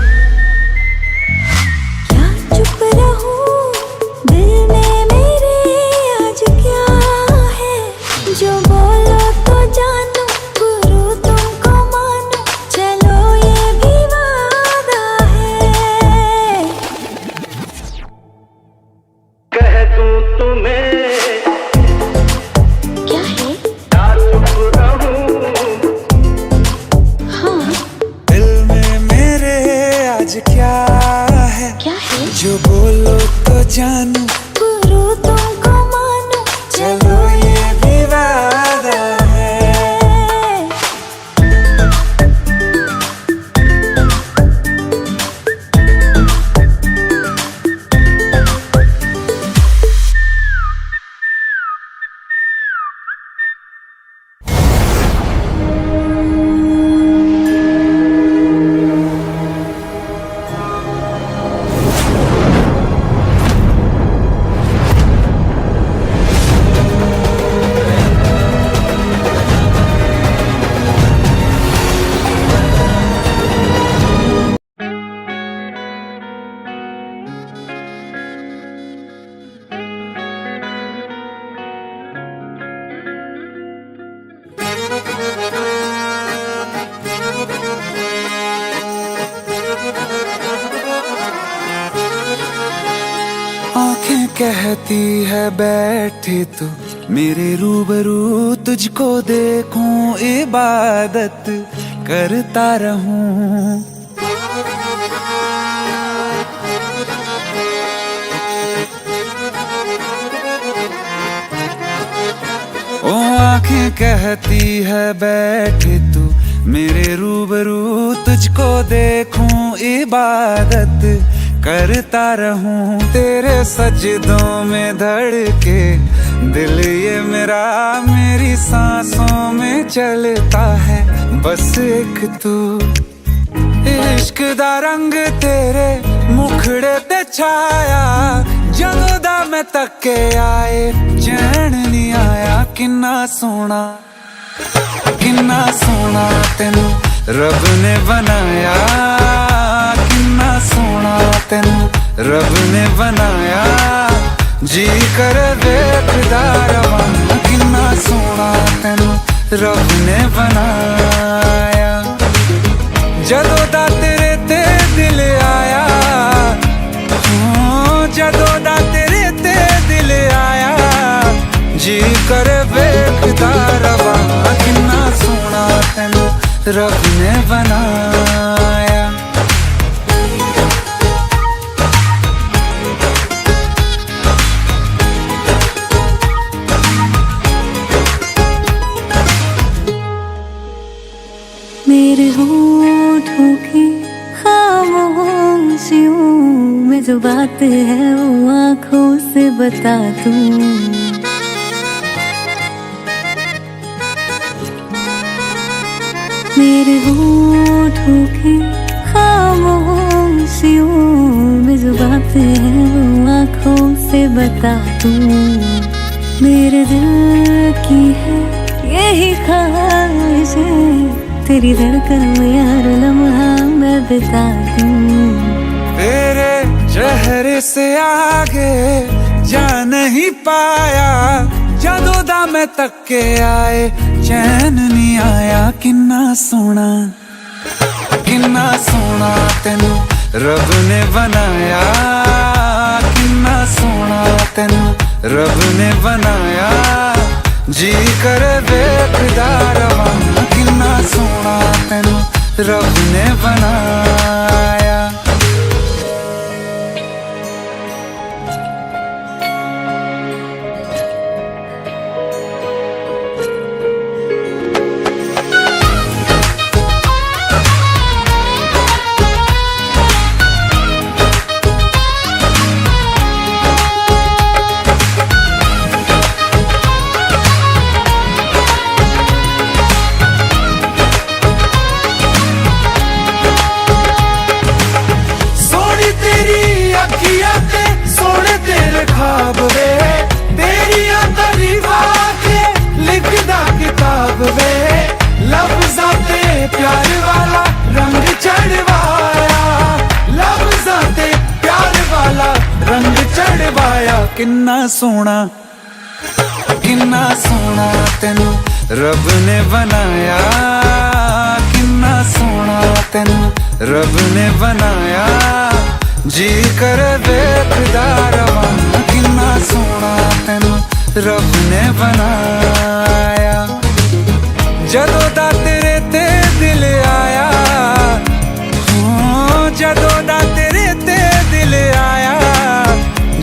चुप रहूं, दिल में मेरे आज क्या है? जो बोलो तो जानू, गुरु तुमको मानू, चलो ये भी वादा है। कह दूं तुम्हें क्या है? या चुप रहूं, हाँ, दिल में मेरे आज क्या है? क्या है? जो बोलो तो जानू, गुरु तुमको मानू, चलो ये भी वादा है। आंखें कहती है बैठे तू मेरे रूबरू, तुझको देखूं इबादत करता रहूं। ओ आंखें कहती है बैठे तू मेरे रूबरू, तुझको देखूं इबादत करता रहूं। तेरे सजदों में धड़के दिल ये मेरा, मेरी सांसों में चलता है बस एक तू। इश्क दा रंग तेरे मुखड़े ते छाया जदों दा मैं तके आए चैन नहीं आया किन्ना सोना तेनू रब ने बनाया किन्ना सोना तेनू रब ने बनाया जी कर वेखदा रवां किन्ना सोना तेनू रब ने बनाया जदों दा तेरे ते दिल आया जदों दा तेरे ते दिल आया जी कर वेखदा रवां किन्ना सोना तेनू रब ने बनाया मेरे होठों की खामोशियों में जो बात है वो आँखों से बता दूं मेरे होठों की खामोशियों में जो बात है वो आँखों से बता दूं मेरे दिल की है यही ख्वाहिश है तेरी धड़कन में यार लम्हा मैं बिता दूं तेरे चेहरे से आगे जा नहीं पाया जदों दा मैं तके आए चैन नहीं आया किन्ना सोना तेनू रब ने बनाया किन्ना सोना तेनू रब ने बनाया जी कर वेखदा रवां किन्ना सोना तेनू रब ने बनाया सोने तेरे ख्वाब वे तेरिया तारीफां के लिखदा किताब वे लफ्ज़ां ते प्यार वाला रंग चढ़वाया लफ्ज़ां ते प्यार वाला रंग चढ़वाया किन्ना सोना तेनू रब ने बनाया किन्ना सोना तेनू रब ने बनाया जी कर वेखदा रवां किन्ना सोना तेनू रब ने बनाया जदों दा तेरे ते दिल आया जदों दा तेरे ते दिल आया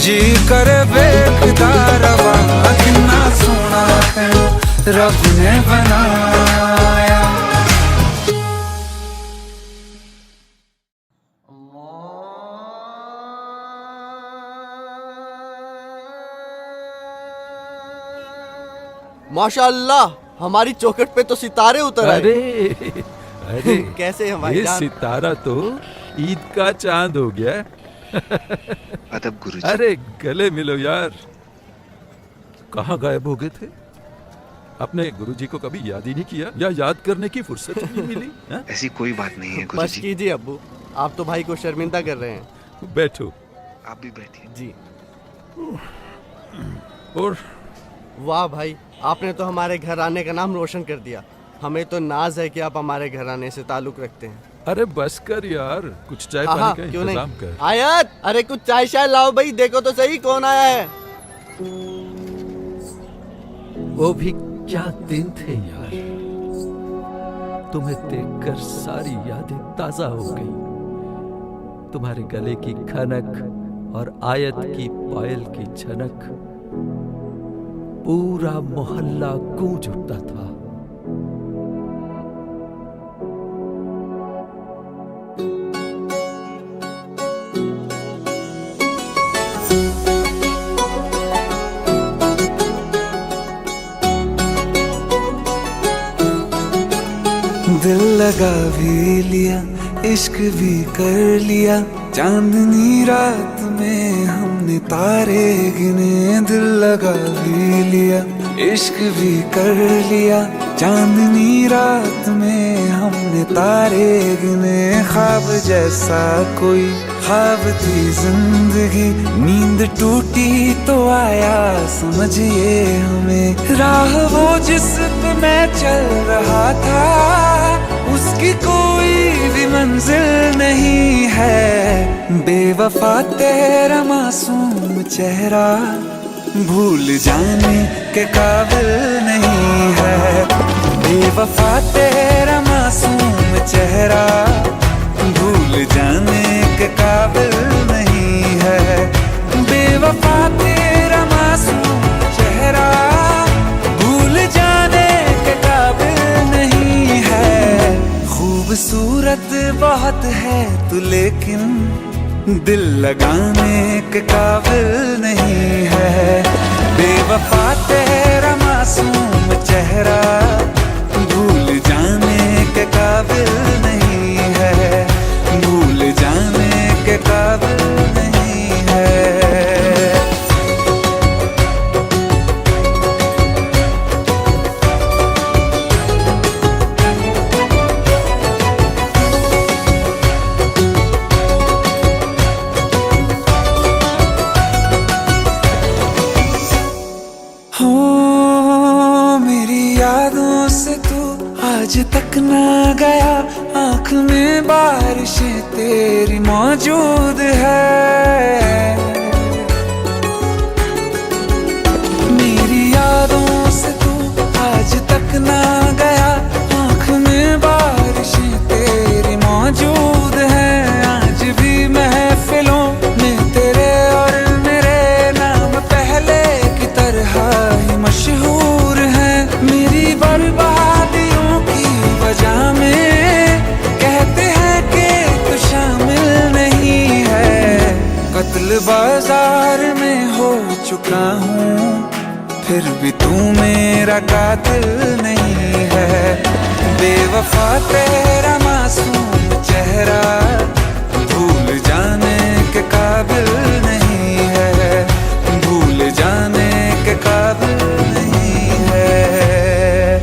जी कर वेखदा रवां किन्ना सोना तेनू रब ने बनाया माशाअल्लाह हमारी चौखट पे तो सितारे उतर आए। अरे कैसे हमारे ये सितारा तो ईद का चांद हो गया। अदब गुरुजी। अरे गले मिलो यार। कहाँ गायब हो गए थे? अपने गुरुजी को कभी याद ही नहीं किया या याद करने की फुर्सत ही नहीं मिली? ऐसी कोई बात नहीं है बस गुरुजी। कीजिए अब्बू, आप तो भाई को शर्मिंदा कर रहे हैं। बैठो। आप भी बैठिए। जी। और वाह भाई, आपने तो हमारे घराने का नाम रोशन कर दिया। हमें तो नाज है कि आप हमारे घराने से ताल्लुक रखते हैं। अरे बस कर यार, कुछ चाय पानी का इंतजाम कर। आयत, अरे कुछ चाय शाय लाओ भाई, देखो तो सही कौन आया है। वो भी क्या दिन थे यार, तुम्हें देखकर सारी यादें ताजा हो गई। तुम्हारे गले की खनक और आयत की पायल की झनक, पूरा मोहल्ला गूंज उठता था। दिल लगा भी लिया, इश्क भी कर लिया, चांदनी रात में हमने तारे गिने, दिल लगा भी लिया, इश्क भी कर लिया। चांदनी रात में हमने तारे गिने, ख्वाब जैसा कोई ख्वाब थी जिंदगी। नींद टूटी तो आया समझिए हमें, राह वो जिस पे मैं चल रहा था उसकी कोई भी मंजिल नहीं है। बेवफा तेरा मासूम चेहरा भूल जाने के काबिल नहीं है। बेवफा तेरा मासूम चेहरा भूल जाने के काबिल नहीं है। बेवफा तेरा मासूम चेहरा भूल जाने के काबिल नहीं है। खूबसूरत बहुत है तू लेकिन दिल लगाने के काबिल नहीं है। बेवफा तेरा मासूम चेहरा भूल जाने के काबिल नहीं है। भूल जाने के काबिल नहीं है। आज तक ना गया, आँख में बारिशें तेरी मौजूद है। मेरी यादों से तू आज तक ना गया, आँख में बारिशें तेरी मौजूद है। आज भी महफिलों में तेरे और मेरे नाम पहले की तरह ही मशहूर है। मेरी बर्बादियों की वजह में कहते हैं कि तू शामिल नहीं है। कत्ल बाजार में हो चुका हूँ फिर भी तू मेरा कातिल नहीं है। बेवफा तेरा मासूम चेहरा भूल जाने के काबिल नहीं है। भूल जाने के काबिल नहीं है।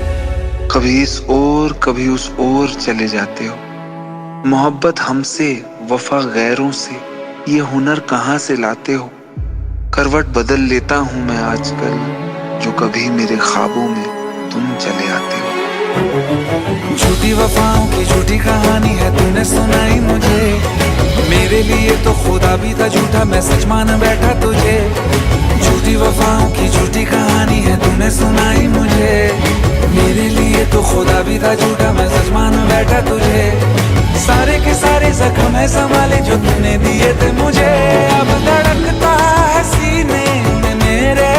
कभी इस ओर कभी उस ओर चले जाते हो। मोहब्बत हमसे वफा गैरों से, ये हुनर कहाँ से लाते हो। करवट बदल लेता हूँ मैं आजकल, जो कभी मेरे ख्वाबों में तुम चले आते हो। झूठी वफाओं की झूठी कहानी है तूने सुनाई मुझे। मेरे लिए तो खुदा भी था झूठा, मैं सच मान बैठा तुझे। झूठी वफाओं की झूठी कहानी है तूने सुनाई मुझे। मेरे लिए तो खुदा भी था झूठा, मैं सच मान बैठा तुझे। सारे के सारे जख्म है संभाले जो तूने दिए थे मुझे। अब धड़कता है सीने में मेरे,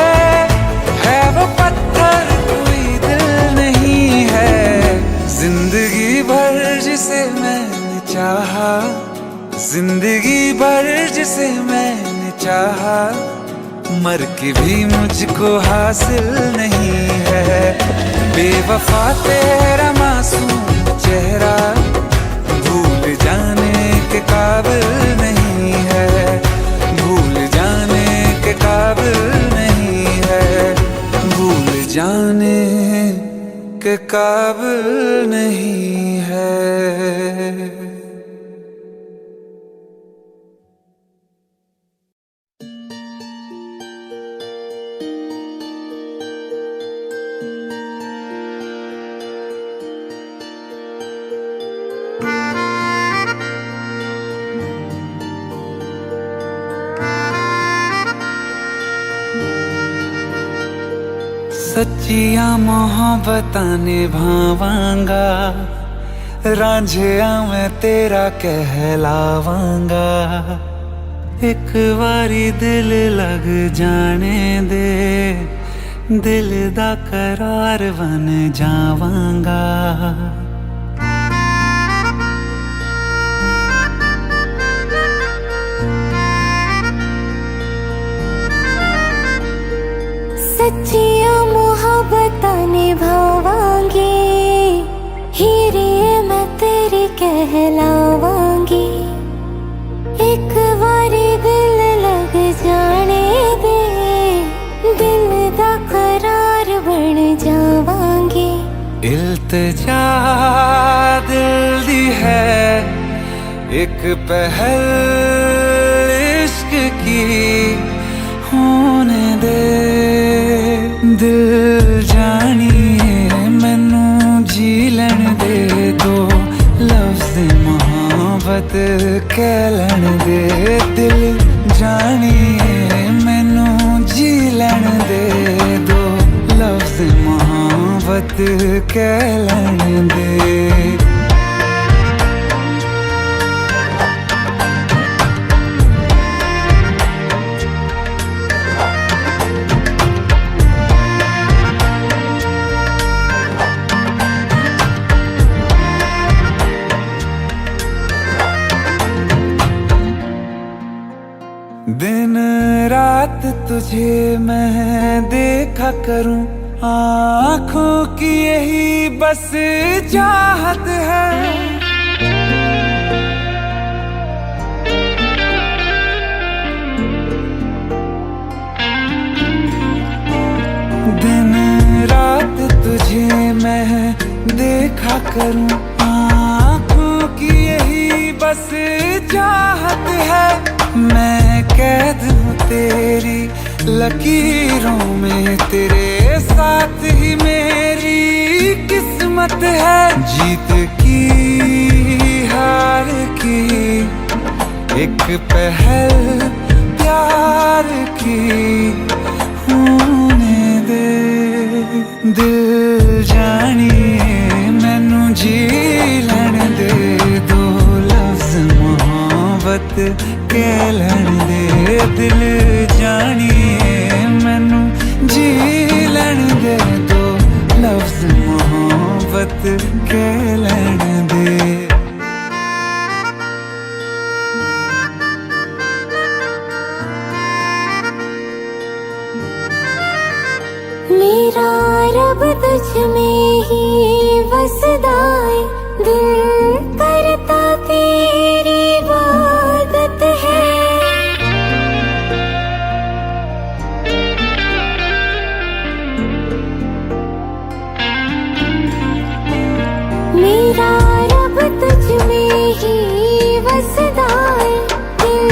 है वो पत्थर कोई दिल नहीं है। जिंदगी भर जिसे मैंने चाहा, जिंदगी भर जिसे मैंने चाहा, मर के भी मुझको हासिल नहीं है। बेवफा तेरा मासूम चेहरा भूल जाने के काबिल नहीं है। भूल जाने के काबिल नहीं है। भूल जाने के काबिल नहीं है। सच्चिया मोहब्बतां निभावांगा, रांझिया मैं तेरा कहलावांगा। एक बारी दिल लग जाने दे, दिल दा करार बन जावांगा। सच्चिया मोहब्बतां निभावांगी, हीरे मैं तेरी कहलावांगी। एक इल्तिजा दिल दी है एक पहल इश्क की होने दे दिल जानिए मैनू जी लैन दे दो लफ्ज़ मोहब्बत कह लैन दे दिल जानिए मैनू जी लैन दे दो लफ्ज़ मोहब्बत कह लैन दे दिन रात तुझे मैं देखा करूं आँखों की यही बस चाहत है दिन रात तुझे मैं देखा करूं आँखों की यही बस चाहत है मैं कैद हूँ तेरी लकीरों में तेरे साथ ही मेरी किस्मत है जीत की हार की एक पहल प्यार की होने दे दिल जानिए मैनू जी लैन दे दो लफ्ज़ मोहब्बत कह लैन दे दिल जानिए मैनू जी लैन दे दो लफ्ज़ मोहब्बत कह लैन दे मेरा रब तुझ में ही वसदा है दिल करता तेरी इबादत है मेरा रब तुझ में ही वसदा है दिल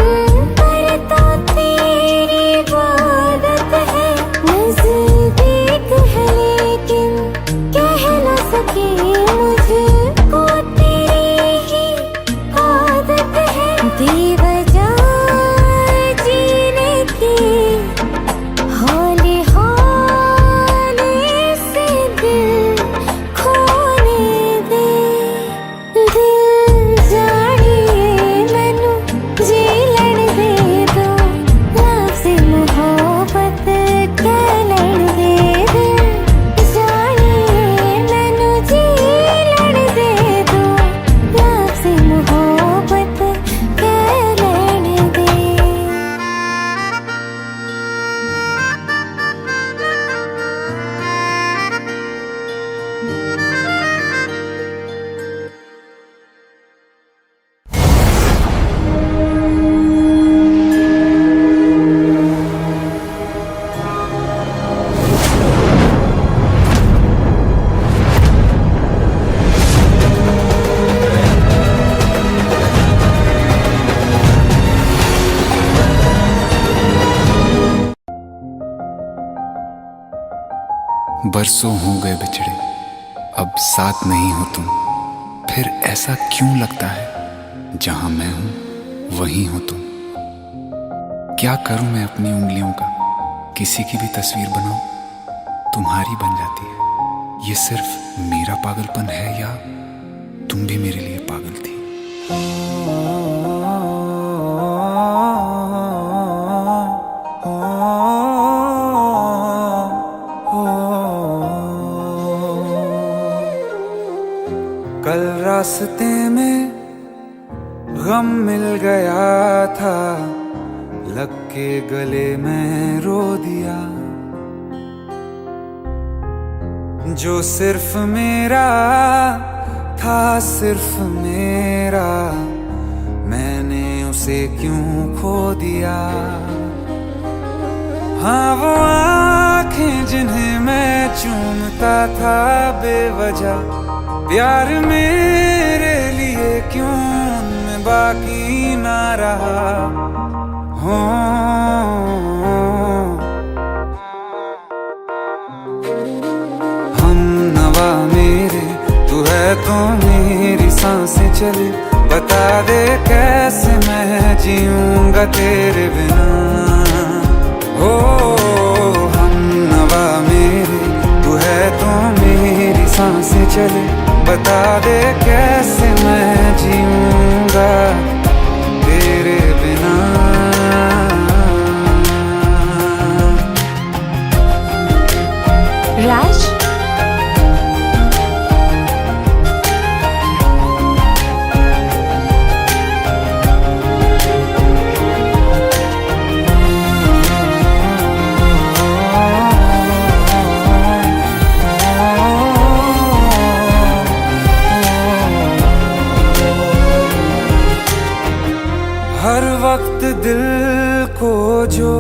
करता तेरी इबादत है नज़दीक है लेकिन कह न सके मुझको तेरी ही आदत है बेवजह जीने की हौले हौले से दिल खोने दे दिल जानिए मैनू जी लैन दे दो लफ्ज़ मोहब्बत कह लैन दे दिल जानिए मैनू जी लैन दे दो लफ्ज़ मोहब्बत कह लैन दे बरसों हो गए बिछड़े अब साथ नहीं हो तुम फिर ऐसा क्यों लगता है जहां मैं हूं वहीं हो तुम क्या करूं मैं अपनी उंगलियों का किसी की भी तस्वीर बनाऊं तुम्हारी बन जाती है ये सिर्फ मेरा पागलपन है या तुम भी मेरे लिए पागल थी कल रास्ते में गम मिल गया था लग के गले में रो दिया जो सिर्फ मेरा था सिर्फ मेरा मैंने उसे क्यों खो दिया हाँ वो आँख आंखें जिन्हें मैं चूमता था बेवजह, प्यार मेरे लिए क्यों उनमें बाकी ना रहा हो। हम नवा मेरे तू है तो मेरी सांसें चले, बता दे कैसे मैं जीऊंगा तेरे बिना। हो हम नवा मेरे तू है तो मेरी सांसें चले, बता दे कैसे मैं जीऊंगा तेरे बिना। राज, हर वक्त दिल को जो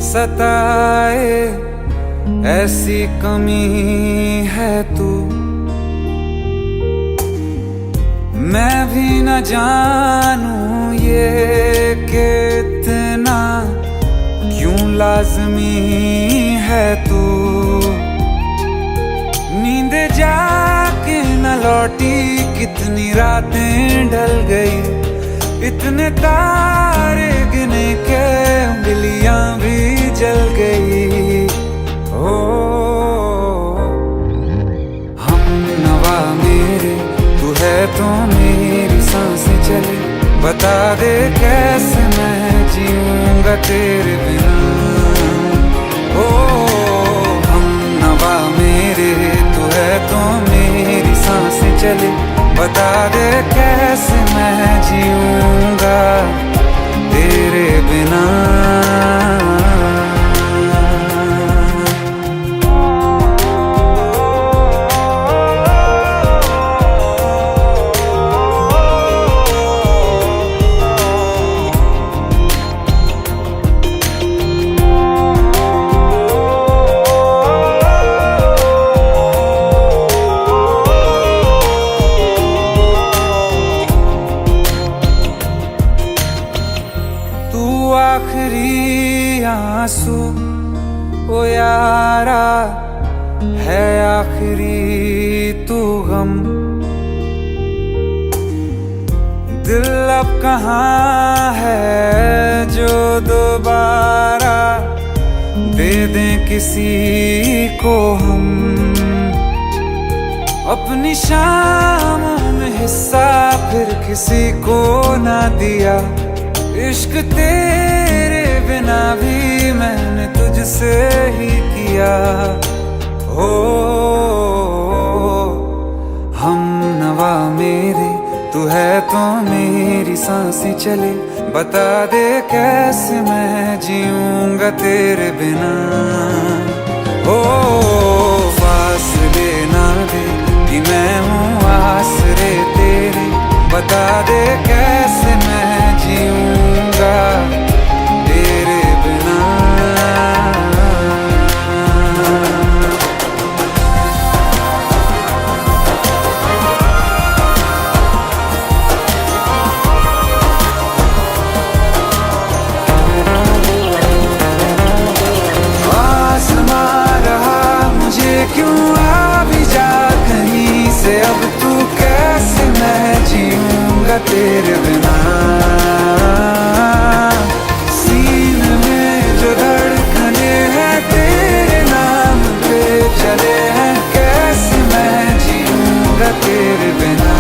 सताए ऐसी कमी है तू, मैं भी न जानूं ये कि इतना क्यों लाज़मी है तू। नींद जाके न लौटी कितनी रातें ढल गई, इतने तारे गिने के उंगलियां भी जल गई। ओ हम नवा मेरे तू है तो मेरी सांसें चले, बता दे कैसे मैं जीऊंगा तेरे बिना। ओ हम नवा मेरे तू है तो मेरी सांसें चले, बता दे कैसे मैं जीऊंगा तेरे बिना। आखिरी आंसू ओ यारा है, आखिरी तू गम। दिल अब कहाँ है जो दोबारा दे दें किसी को हम, अपनी शामों में हिस्सा फिर किसी को ना दिया। इश्क तेरे बिना भी मैंने तुझसे ही किया। हो हम नवा मेरे तू है तो मेरी सांसें चले, बता दे कैसे मैं जीऊंगा तेरे बिना। हो फासले ना दे कि मैं हूँ आसरे तेरे, बता दे कैसे मैं जीऊंगा तेरे बिना। आसमां रहा मुझे क्यों आ भी जा कहीं से, अब तू कैसे मैं जीऊंगा तेरे बिना। सीने में जो धड़कने हैं तेरे नाम पे चले हैं, कैसे मैं जीऊंगा तेरे बिना।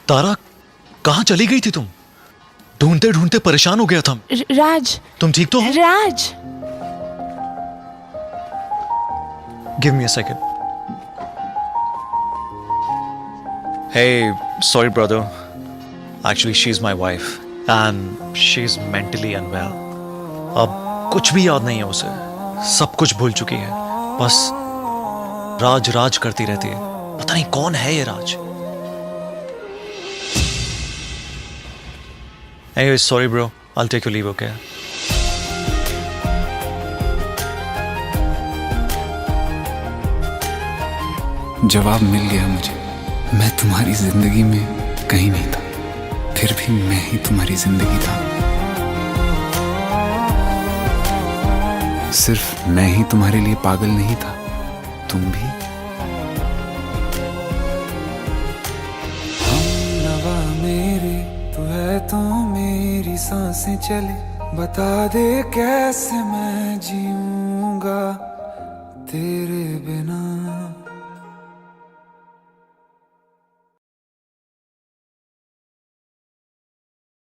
तारा, कहाँ चली गई थी तुम? ढूंढते ढूंढते परेशान हो गया था। राज, तुम ठीक तो हो? राज, Give me a second. Hey, sorry brother. Actually, she's my wife and she's mentally unwell. अब कुछ भी याद नहीं है उसे, सब कुछ भूल चुकी है, बस राज राज करती रहती है। पता नहीं कौन है ये राज। Anyway, sorry bro. I'll take your leave, okay? जवाब मिल गया मुझे। मैं तुम्हारी जिंदगी में कहीं नहीं था, फिर भी मैं ही तुम्हारी जिंदगी था। सिर्फ मैं ही तुम्हारे लिए पागल नहीं था, तुम भी। हमनवा मेरे तू है तो मेरी सांसें चले, बता दे कैसे मैं जीऊंगा तेरे बिना।